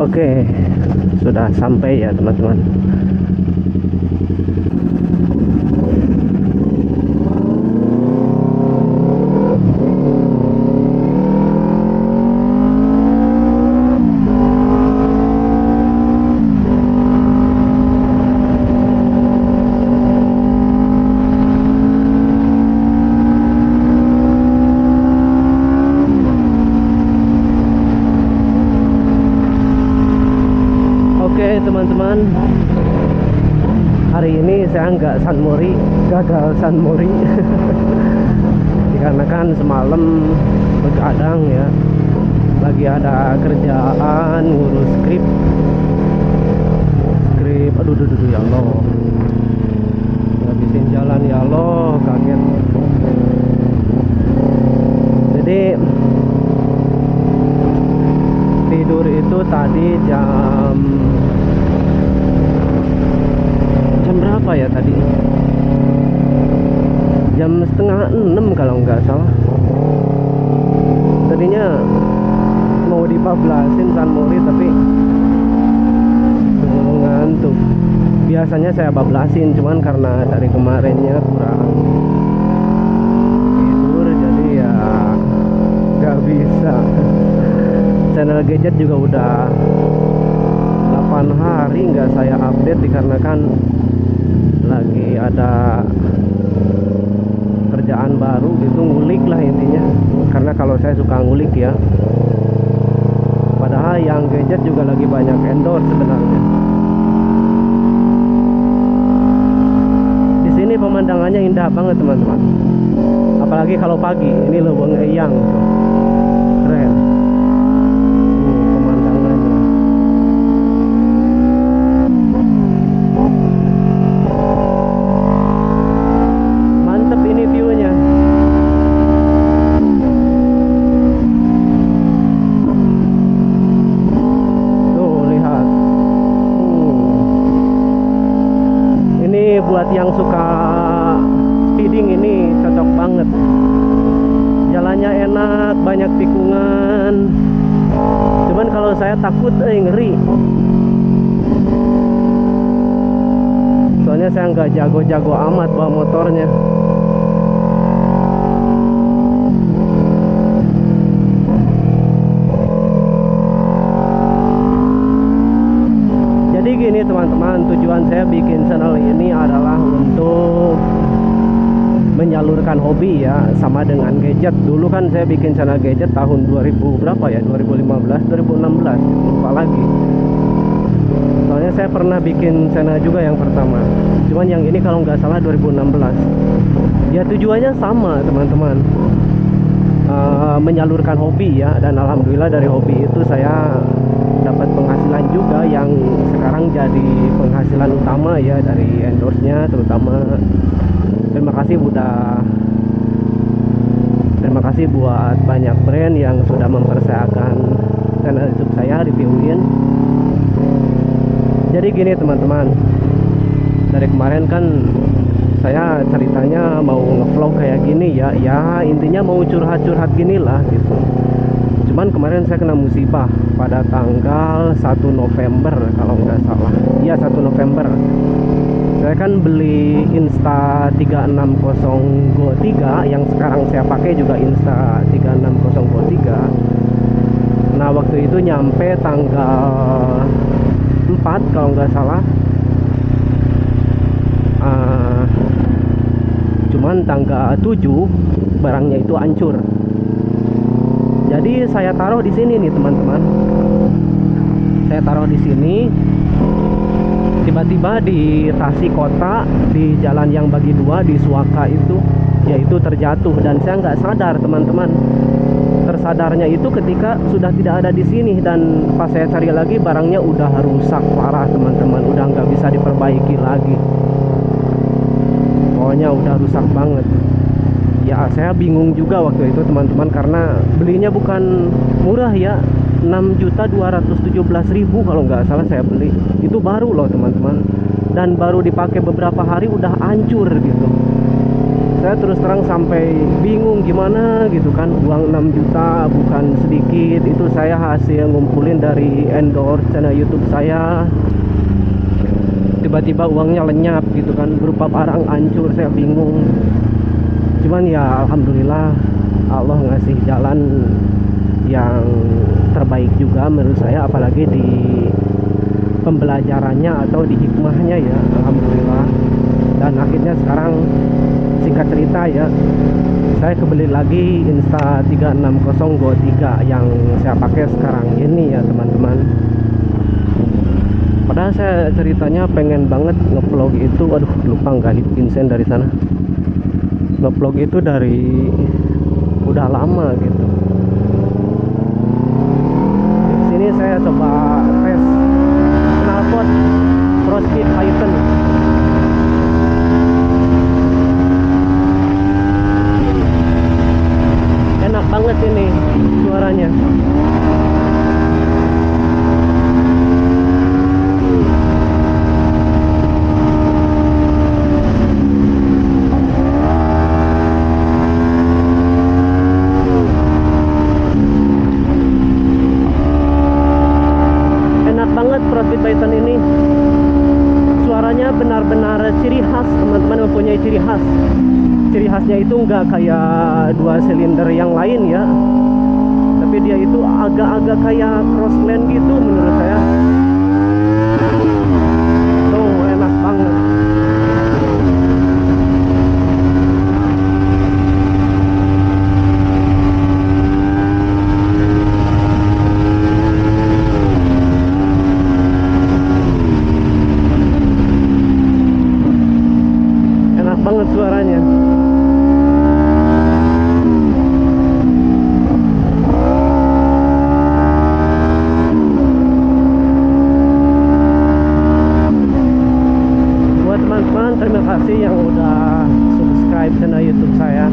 Oke, sudah sampai ya teman-teman. Teman-teman, hari ini saya nggak sunmori, gagal sunmori dikarenakan semalam begadang ya, lagi ada kerjaan ngurus skrip. trip. Aduh, ya Allah, ngabisin jalan ya Allah, kaget. Jadi tidur itu tadi jam berapa ya tadi? Jam 5:30 kalau nggak salah. Tadinya mau dibablasin San Mori tapi ngantuk. Biasanya saya bablasin, cuman karena dari kemarinnya kurang tidur jadi ya nggak bisa. Channel gadget juga udah 8 hari nggak saya update dikarenakan lagi ada kerjaan baru gitu, ngulik lah intinya. Karena kalau saya suka ngulik ya, padahal yang gadget juga lagi banyak endorse sebenarnya. Di sini pemandangannya indah banget teman-teman, apalagi kalau pagi. Ini Leuweung Eyang tuh. Keren pemandangannya. Mantep ini viewnya. Tuh lihat. Ini buat yang suka speeding ini cocok banget. Jalannya enak, banyak tikungan. Cuman kalau saya takut ngeri. Soalnya saya nggak jago-jago amat bawa motornya. Jadi gini teman-teman, tujuan saya bikin channel ini adalah untuk menyalurkan hobi ya, sama dengan gadget. Dulu kan saya bikin channel gadget tahun 2000 berapa ya, 2015 2016 lupa lagi. Soalnya saya pernah bikin channel juga yang pertama, cuman yang ini kalau nggak salah 2016. Ya tujuannya sama teman-teman, menyalurkan hobi ya. Dan alhamdulillah dari hobi itu saya dapat penghasilan juga, yang sekarang jadi penghasilan utama ya, dari endorse-nya terutama. Terima kasih buat banyak brand yang sudah mempercayakan channel YouTube saya, reviewin. Jadi gini teman-teman, dari kemarin kan saya ceritanya mau ngevlog kayak gini ya, intinya mau curhat-curhat gini lah gitu. Cuman kemarin saya kena musibah pada tanggal 1 November kalau nggak salah. Iya 1 November. Saya kan beli Insta360 Go 3, yang sekarang saya pakai juga Insta360 Go 3. Nah waktu itu nyampe tanggal 4 kalau nggak salah. Cuman tanggal 7 barangnya itu hancur. Jadi saya taruh di sini nih teman-teman. Saya taruh di sini. Tiba-tiba di Tasik Kota, di jalan yang bagi dua di Suaka itu, yaitu terjatuh. Dan saya nggak sadar teman-teman. Tersadarnya itu ketika sudah tidak ada di sini, dan pas saya cari lagi barangnya udah rusak parah teman-teman, udah nggak bisa diperbaiki lagi. Pokoknya udah rusak banget. Ya saya bingung juga waktu itu teman-teman, karena belinya bukan murah ya, 6.217.000 kalau nggak salah saya beli. Itu baru loh teman-teman, dan baru dipakai beberapa hari udah hancur gitu. Saya terus terang sampai bingung gimana gitu kan. Uang 6 juta bukan sedikit. Itu saya hasil ngumpulin dari endorse channel YouTube saya. Tiba-tiba uangnya lenyap gitu kan, berupa barang hancur. Saya bingung. Cuman ya alhamdulillah Allah ngasih jalan yang terbaik juga menurut saya, apalagi di pembelajarannya atau di hikmahnya ya, alhamdulillah. Dan akhirnya sekarang singkat cerita ya, saya kebeli lagi Insta360 Go 3 yang saya pakai sekarang ini ya teman-teman. Padahal saya ceritanya pengen banget ngevlog itu, aduh lupa nggak hit Vincent dari sana. Ngevlog itu dari udah lama gitu. Di sini saya coba tes knalpot Pro Speed banget ini suaranya. Enak banget Crossfit Python ini. Suaranya benar-benar ciri khas, teman-teman, mempunyai ciri khas. Ciri khasnya itu nggak kayak 2 silinder yang lain ya, tapi dia itu agak-agak kayak Crossland gitu menurut saya. Tuh enak banget. Enak banget suaranya. Terima kasih yang udah subscribe channel YouTube saya.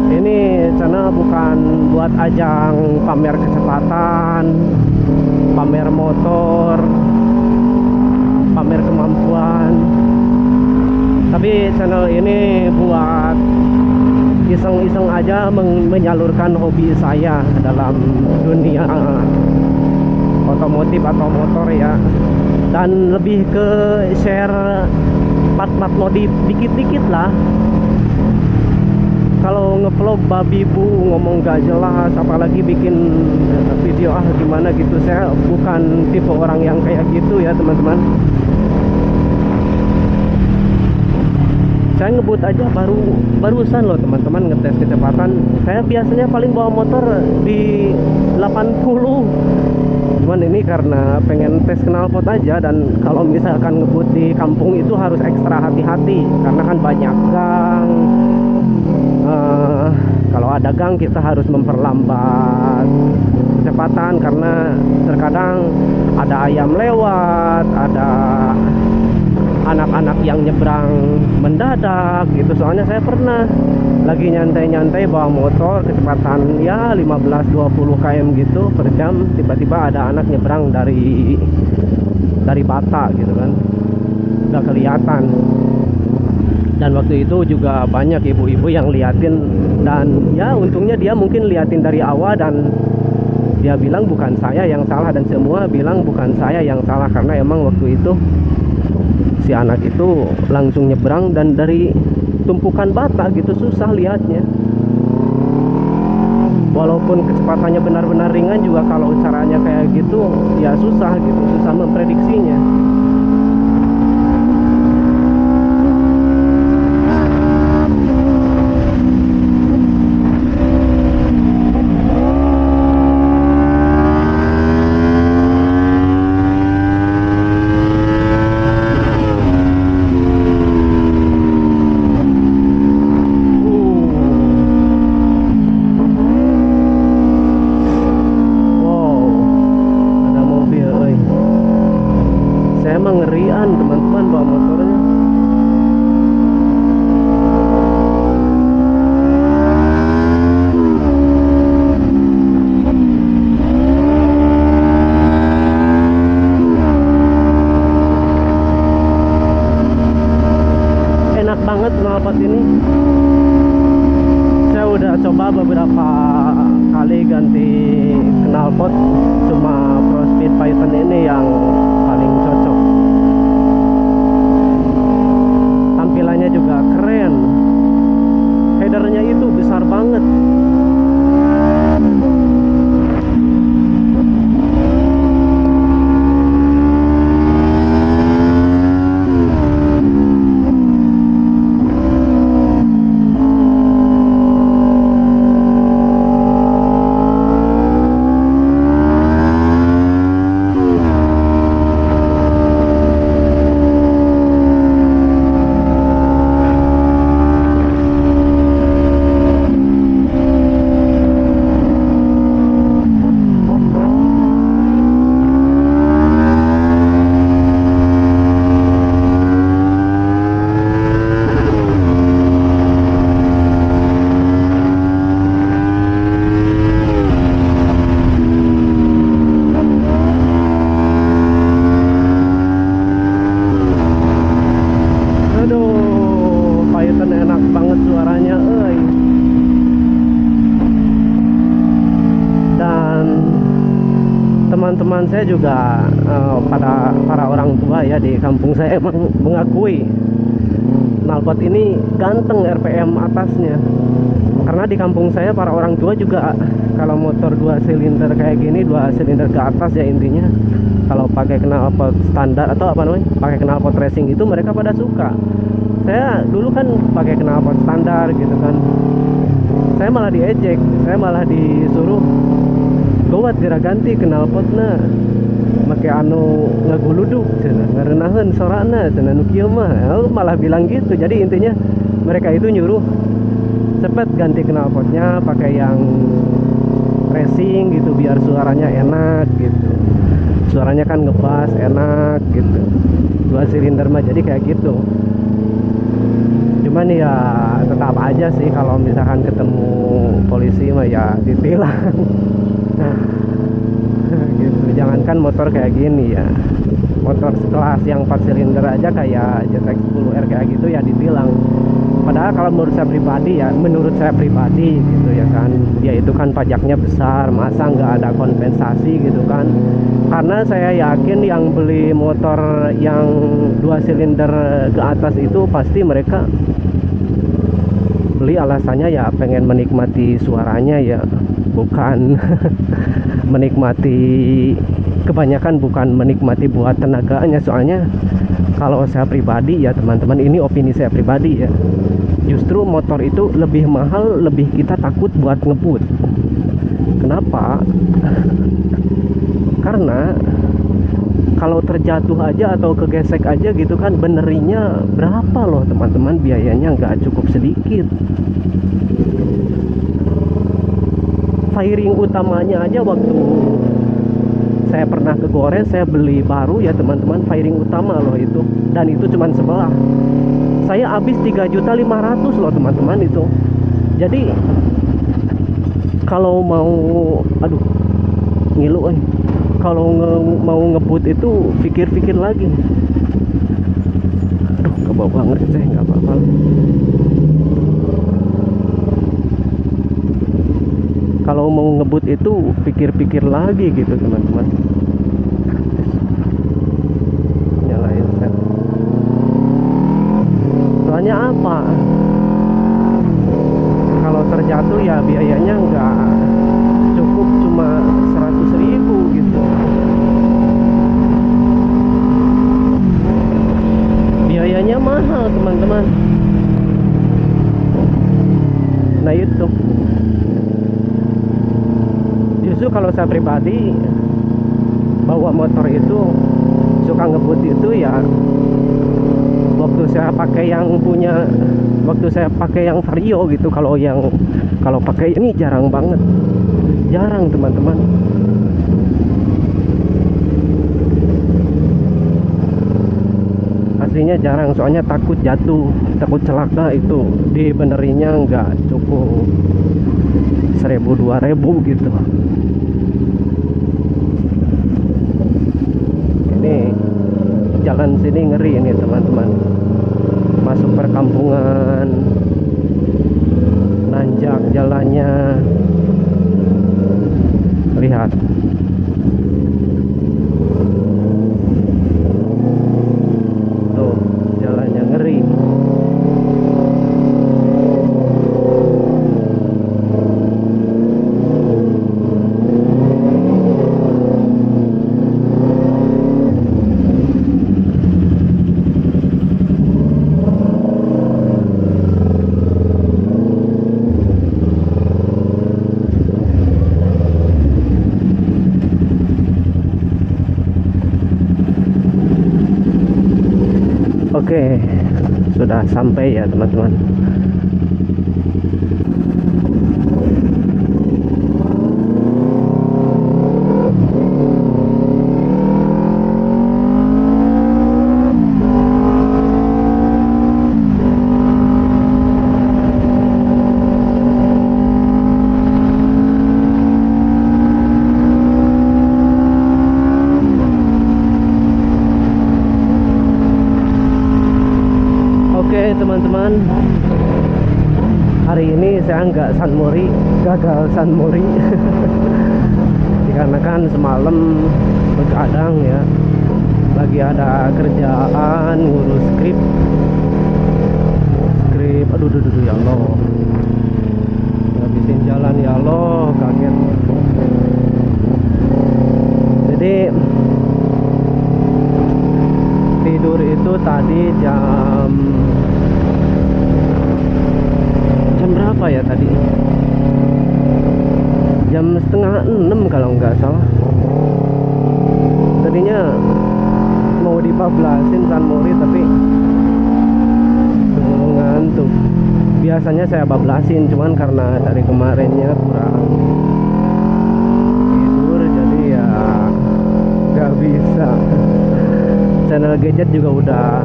Ini channel bukan buat ajang pamer kecepatan, pamer motor, pamer kemampuan. Tapi channel ini buat iseng-iseng aja menyalurkan hobi saya dalam dunia otomotif atau motor ya. Dan lebih ke share part-part modif dikit-dikit lah. Kalau ngevlog babi bu ngomong gak jelas, apalagi bikin video gimana gitu, saya bukan tipe orang yang kayak gitu ya teman-teman. Saya ngebut aja barusan loh teman-teman, ngetes kecepatan. Saya biasanya paling bawa motor di 80. Cuman ini karena pengen tes knalpot aja, dan kalau misalkan ngebut di kampung itu harus ekstra hati-hati karena kan banyak gang. Kalau ada gang kita harus memperlambat kecepatan karena terkadang ada ayam lewat, ada anak-anak yang nyebrang mendadak gitu. Soalnya saya pernah lagi nyantai-nyantai bawa motor kecepatan ya 15-20 km gitu per jam, tiba-tiba ada anak nyebrang dari Bata gitu kan, udah kelihatan. Dan waktu itu juga banyak ibu-ibu yang liatin, dan ya untungnya dia mungkin liatin dari awal dan dia bilang bukan saya yang salah, dan semua bilang bukan saya yang salah karena emang waktu itu si anak itu langsung nyebrang dan dari tumpukan bata gitu, susah lihatnya. Walaupun kecepatannya benar-benar ringan juga kalau caranya kayak gitu ya susah gitu, susah memprediksinya. Ngerian teman-teman bawa motornya. Enak banget knalpot ini. Saya udah coba beberapa kali ganti knalpot, cuma Crossfit Python ini yang paling cocok. Tampilannya juga keren, headernya itu besar banget. teman-teman saya juga pada para orang tua ya di kampung saya emang mengakui knalpot ini ganteng RPM atasnya. Karena di kampung saya para orang tua juga kalau motor 2 silinder kayak gini, 2 silinder ke atas ya intinya, kalau pakai knalpot standar atau apa namanya, pakai knalpot racing itu mereka pada suka. Saya dulu kan pakai knalpot standar gitu kan, saya malah diejek, saya malah disuruh gawat dira ganti knalpotna make anu ngaguluduk cenah ngarenaheun sorana cenah nu kieu mah. Malah bilang gitu. Jadi intinya mereka itu nyuruh cepet ganti knalpotnya pakai yang racing gitu biar suaranya enak gitu. Suaranya kan ngebas enak gitu. 2 silinder mah jadi kayak gitu. Cuman ya tetap aja sih kalau misalkan ketemu polisi mah ya ditilang. Gitu. Jangankan motor kayak gini ya, motor sekelas yang 4 silinder aja kayak ZX 10R kayak gitu ya ditilang. Padahal kalau menurut saya pribadi gitu ya kan, dia itu kan pajaknya besar, masa nggak ada kompensasi gitu kan. Karena saya yakin yang beli motor yang 2 silinder ke atas itu pasti mereka beli alasannya ya pengen menikmati suaranya ya, bukan menikmati, kebanyakan bukan menikmati buat tenaganya. Soalnya kalau saya pribadi ya teman-teman, ini opini saya pribadi ya, justru motor itu lebih mahal, lebih kita takut buat ngebut. Kenapa? Karena kalau terjatuh aja atau kegesek aja gitu kan, benerinya berapa loh teman-teman, biayanya nggak cukup sedikit. Fairing utamanya aja waktu saya pernah ke Gores, saya beli baru ya teman-teman, fairing utama loh itu, dan itu cuman sebelah. Saya habis 3.500.000 loh teman-teman itu. Jadi kalau mau, aduh ngilu kalau mau ngebut itu pikir-pikir lagi. Aduh kebau banget saya, nggak apa-apa. Kalau mau ngebut itu pikir-pikir lagi gitu teman-teman. Nyalain kan. Soalnya apa? Kalau terjatuh ya biayanya nggak cukup, cuma 100.000 gitu. Biayanya mahal teman-teman. Nah itu. Justru kalau saya pribadi bawa motor itu suka ngebut itu ya waktu saya pakai yang punya, waktu saya pakai yang Vario gitu. Kalau pakai ini jarang banget, jarang teman-teman. Aslinya jarang, soalnya takut jatuh, takut celaka itu. Dibenerinya nggak cukup 1.000-2.000 gitu. Ini jalan sini ngeri ini teman-teman, masuk perkampungan, nanjak jalannya, lihat. Tuh jalannya ngeri. Oke, sudah sampai ya teman-teman. Teman-teman, hari ini saya nggak San Mori, gagal San Mori. Di dikarenakan semalam begadang ya, lagi ada kerjaan ngurus skrip. Aduh ya Allah, ngabisin jalan ya Allah, kaget. Jadi tidur itu tadi jam berapa ya tadi? Jam setengah 6 kalau nggak salah. Tadinya mau dibablasin San Mori tapi ngantuk. Biasanya saya bablasin, cuman karena dari kemarinnya kurang tidur jadi ya nggak bisa. Channel gadget juga udah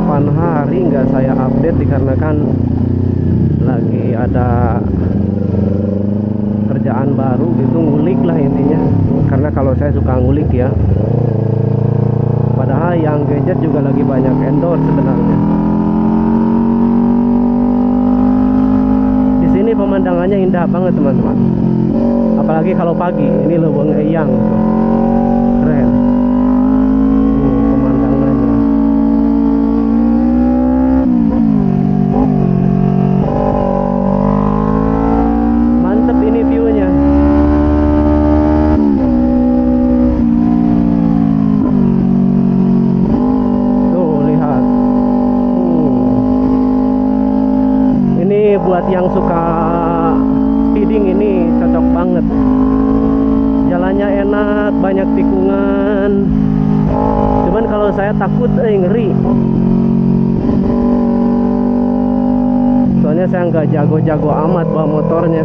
8 hari nggak saya update dikarenakan lagi ada kerjaan baru gitu, ngulik lah intinya. Karena kalau saya suka ngulik ya, padahal yang gadget juga lagi banyak endorse sebenarnya. Di sini pemandangannya indah banget teman-teman, apalagi kalau pagi. Ini Leuweung Eyang tuh. Keren pemandangannya. Mantep ini viewnya. Tuh lihat. Ini buat yang suka speeding ini cocok banget. Jalannya enak, banyak tikungan. Cuman kalau saya takut ngeri. Soalnya saya nggak jago-jago amat bawa motornya.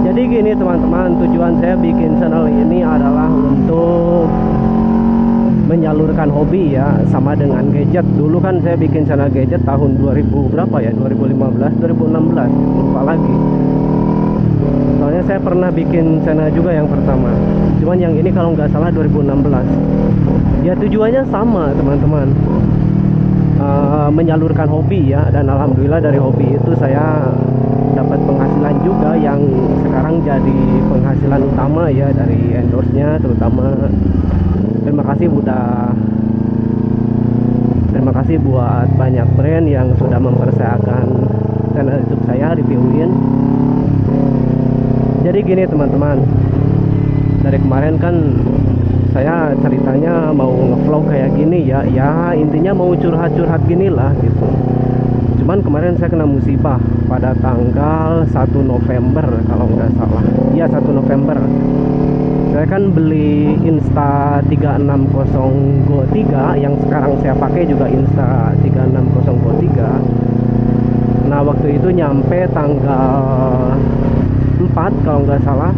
Jadi gini teman-teman, tujuan saya bikin channel ini adalah untuk menyalurkan hobi ya, sama dengan gadget. Dulu kan saya bikin channel gadget tahun 2000 berapa ya, 2015 2016 lupa lagi. Soalnya saya pernah bikin channel juga yang pertama, cuman yang ini kalau nggak salah 2016. Ya tujuannya sama teman-teman, menyalurkan hobi ya. Dan alhamdulillah dari hobi itu saya dapat penghasilan juga, yang sekarang jadi penghasilan utama ya, dari endorse-nya terutama. Terima kasih buat banyak brand yang sudah mempercayakan channel YouTube saya, reviewin. Jadi gini teman-teman, dari kemarin kan saya ceritanya mau ngevlog kayak gini ya, intinya mau curhat-curhat gini lah gitu. Cuman kemarin saya kena musibah pada tanggal 1 November kalau nggak salah. Iya 1 November. Saya kan beli Insta360 Go 3, yang sekarang saya pakai juga Insta360 Go 3. Nah waktu itu nyampe tanggal 4 kalau nggak salah.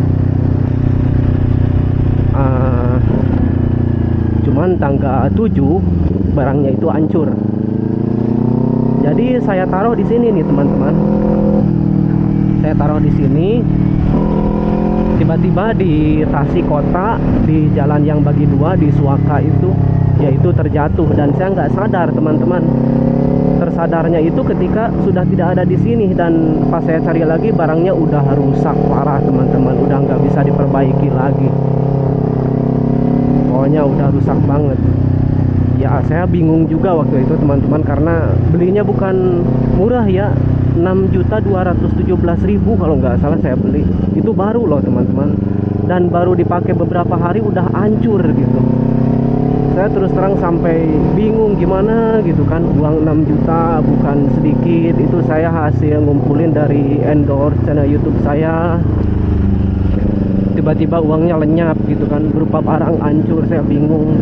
Cuman tanggal 7 barangnya itu hancur. Jadi saya taruh di sini nih teman-teman. Saya taruh di sini. Tiba-tiba di Tasik Kota, di jalan yang bagi dua di Suaka itu, yaitu terjatuh. Dan saya nggak sadar teman-teman. Tersadarnya itu ketika sudah tidak ada di sini, dan pas saya cari lagi barangnya udah rusak parah teman-teman, udah nggak bisa diperbaiki lagi. Pokoknya udah rusak banget. Ya saya bingung juga waktu itu teman-teman, karena belinya bukan murah ya, 6.217.000 kalau nggak salah saya beli. Itu baru loh teman-teman, dan baru dipakai beberapa hari udah hancur gitu. Saya terus terang sampai bingung gimana gitu kan. Uang 6 juta bukan sedikit. Itu saya hasil ngumpulin dari endorse channel YouTube saya. Tiba-tiba uangnya lenyap gitu kan, berupa barang hancur. Saya bingung.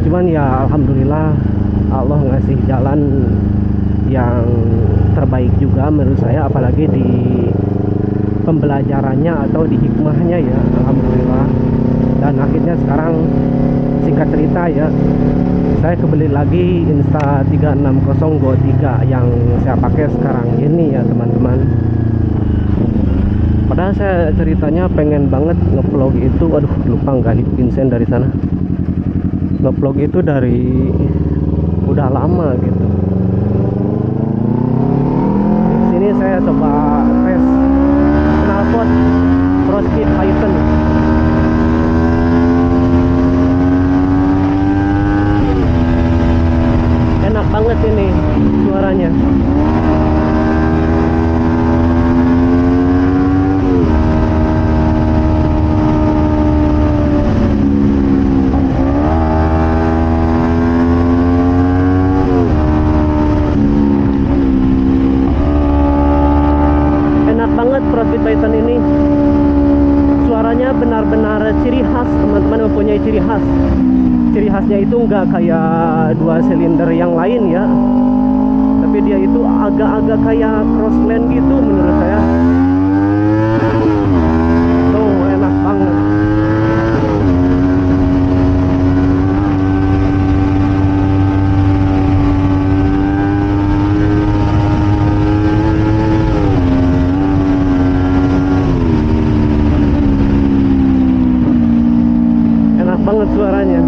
Cuman ya alhamdulillah Allah ngasih jalan yang terbaik juga menurut saya, apalagi di pembelajarannya atau di hikmahnya ya, alhamdulillah. Dan akhirnya sekarang singkat cerita ya, saya kebeli lagi Insta360 Go 3 yang saya pakai sekarang ini ya teman-teman. Padahal saya ceritanya pengen banget ngevlog itu, aduh lupa nggak hit Vincent dari sana. ngevlog itu dari udah lama gitu. Di sini saya coba tes knalpot Prospeed Python. Enak banget ini suaranya. Prospeed Python ini suaranya benar-benar ciri khas, teman-teman, mempunyai ciri khas. Ciri khasnya itu nggak kayak 2 silinder yang lain ya, tapi dia itu agak-agak kayak Crossland gitu menurut saya. Tuh enak banget. Banget suaranya.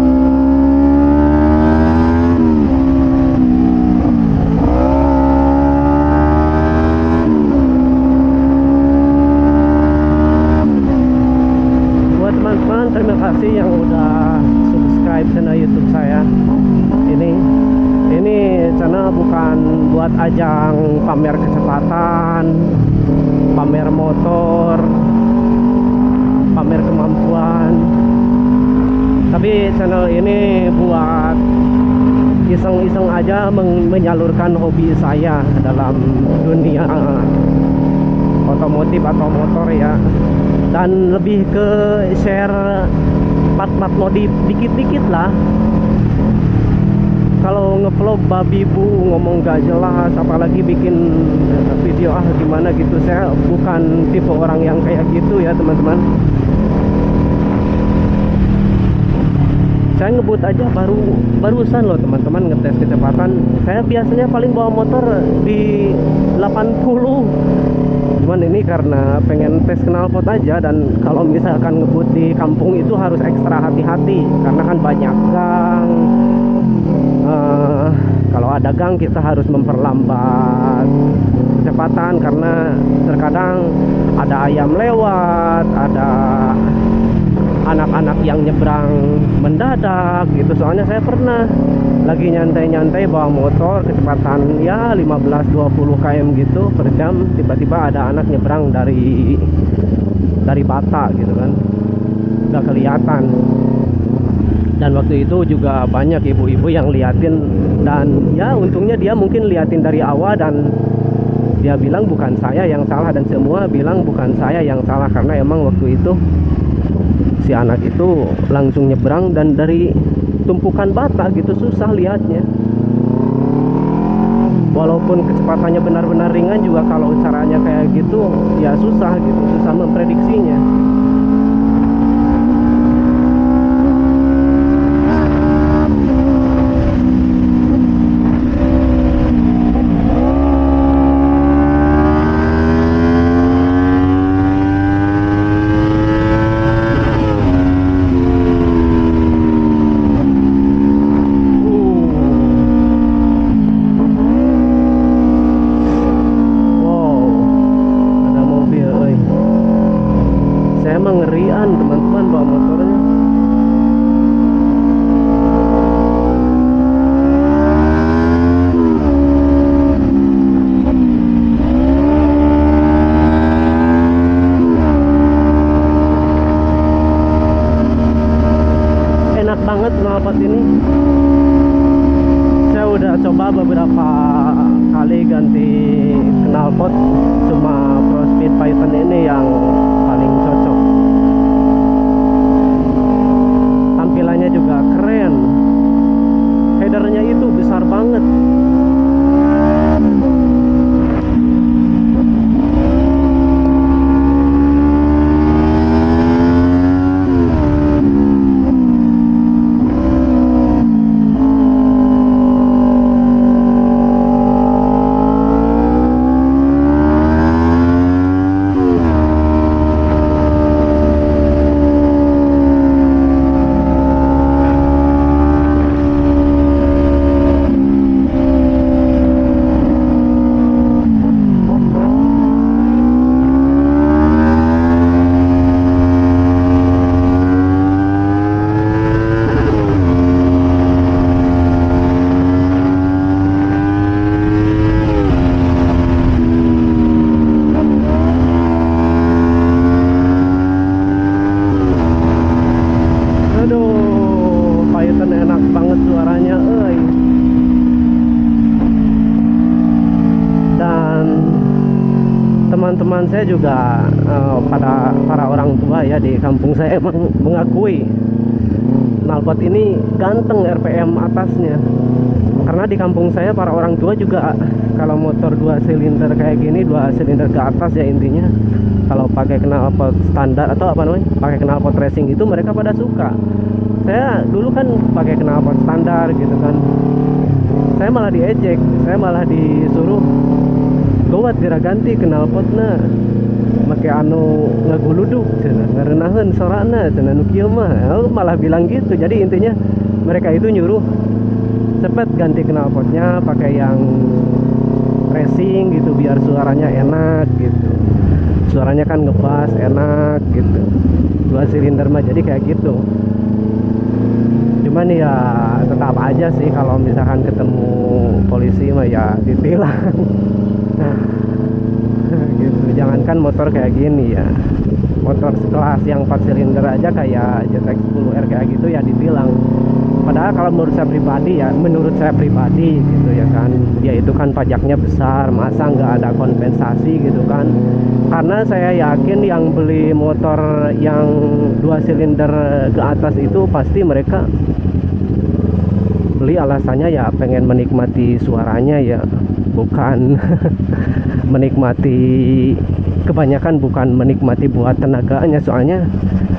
Buat teman-teman, terima kasih yang udah subscribe channel YouTube saya. Ini channel bukan buat ajang pamer kecepatan, pamer motor, pamer kemampuan. Tapi channel ini buat iseng-iseng aja menyalurkan hobi saya dalam dunia otomotif atau motor ya. Dan lebih ke share part-part modif dikit-dikit lah. Kalau ngevlog babi bu ngomong gak jelas, apalagi bikin video gimana gitu, saya bukan tipe orang yang kayak gitu ya teman-teman. Saya ngebut aja barusan loh teman-teman, ngetes kecepatan. Saya biasanya paling bawa motor di 80. Cuman ini karena pengen tes knalpot aja, dan kalau misalkan ngebut di kampung itu harus ekstra hati-hati karena kan banyak gang. Kalau ada gang kita harus memperlambat kecepatan karena terkadang ada ayam lewat, ada anak-anak yang nyebrang mendadak gitu. Soalnya saya pernah lagi nyantai-nyantai bawa motor, kecepatan ya 15-20 km gitu per jam, tiba-tiba ada anak nyebrang dari Bata gitu kan, nggak kelihatan. Dan waktu itu juga banyak ibu-ibu yang liatin, dan ya untungnya dia mungkin liatin dari awal dan dia bilang bukan saya yang salah, dan semua bilang bukan saya yang salah karena emang waktu itu si anak itu langsung nyebrang dan dari tumpukan bata gitu, susah lihatnya. Walaupun kecepatannya benar-benar ringan juga, kalau caranya kayak gitu ya susah gitu, susah memprediksinya. Ngerian teman-teman bawa motornya. Enak banget knalpot ini. Saya udah coba beberapa kali ganti knalpot, cuma Prospeed Python ini yang paling cocok. Tampilannya juga keren, headernya itu besar banget. teman-teman saya juga pada para orang tua ya di kampung saya emang mengakui knalpot ini ganteng RPM atasnya. Karena di kampung saya para orang tua juga kalau motor 2 silinder kayak gini, 2 silinder ke atas ya intinya, kalau pakai knalpot standar atau apa namanya, pakai knalpot racing itu mereka pada suka. Saya dulu kan pakai knalpot standar gitu kan, saya malah diejek, saya malah disuruh gawat dira ganti knalpotna make anu ngaguluduk cenah ngarenaheun sorana cenah nu kieu mah. Malah bilang gitu. Jadi intinya mereka itu nyuruh cepet ganti knalpotnya pakai yang racing gitu biar suaranya enak gitu, suaranya kan ngebas enak gitu, 2 silinder mah jadi kayak gitu. Cuman ya tetap aja sih kalau misalkan ketemu polisi mah ya ditilang. Gitu. Jangankan motor kayak gini ya, motor sekelas yang 4 silinder aja kayak ZX 10R kayak gitu ya ditilang. Padahal kalau menurut saya pribadi gitu ya kan, ya itu kan pajaknya besar, masa nggak ada kompensasi gitu kan. Karena saya yakin yang beli motor yang 2 silinder ke atas itu pasti mereka beli alasannya ya pengen menikmati suaranya ya, bukan menikmati, kebanyakan bukan menikmati buat tenaganya. Soalnya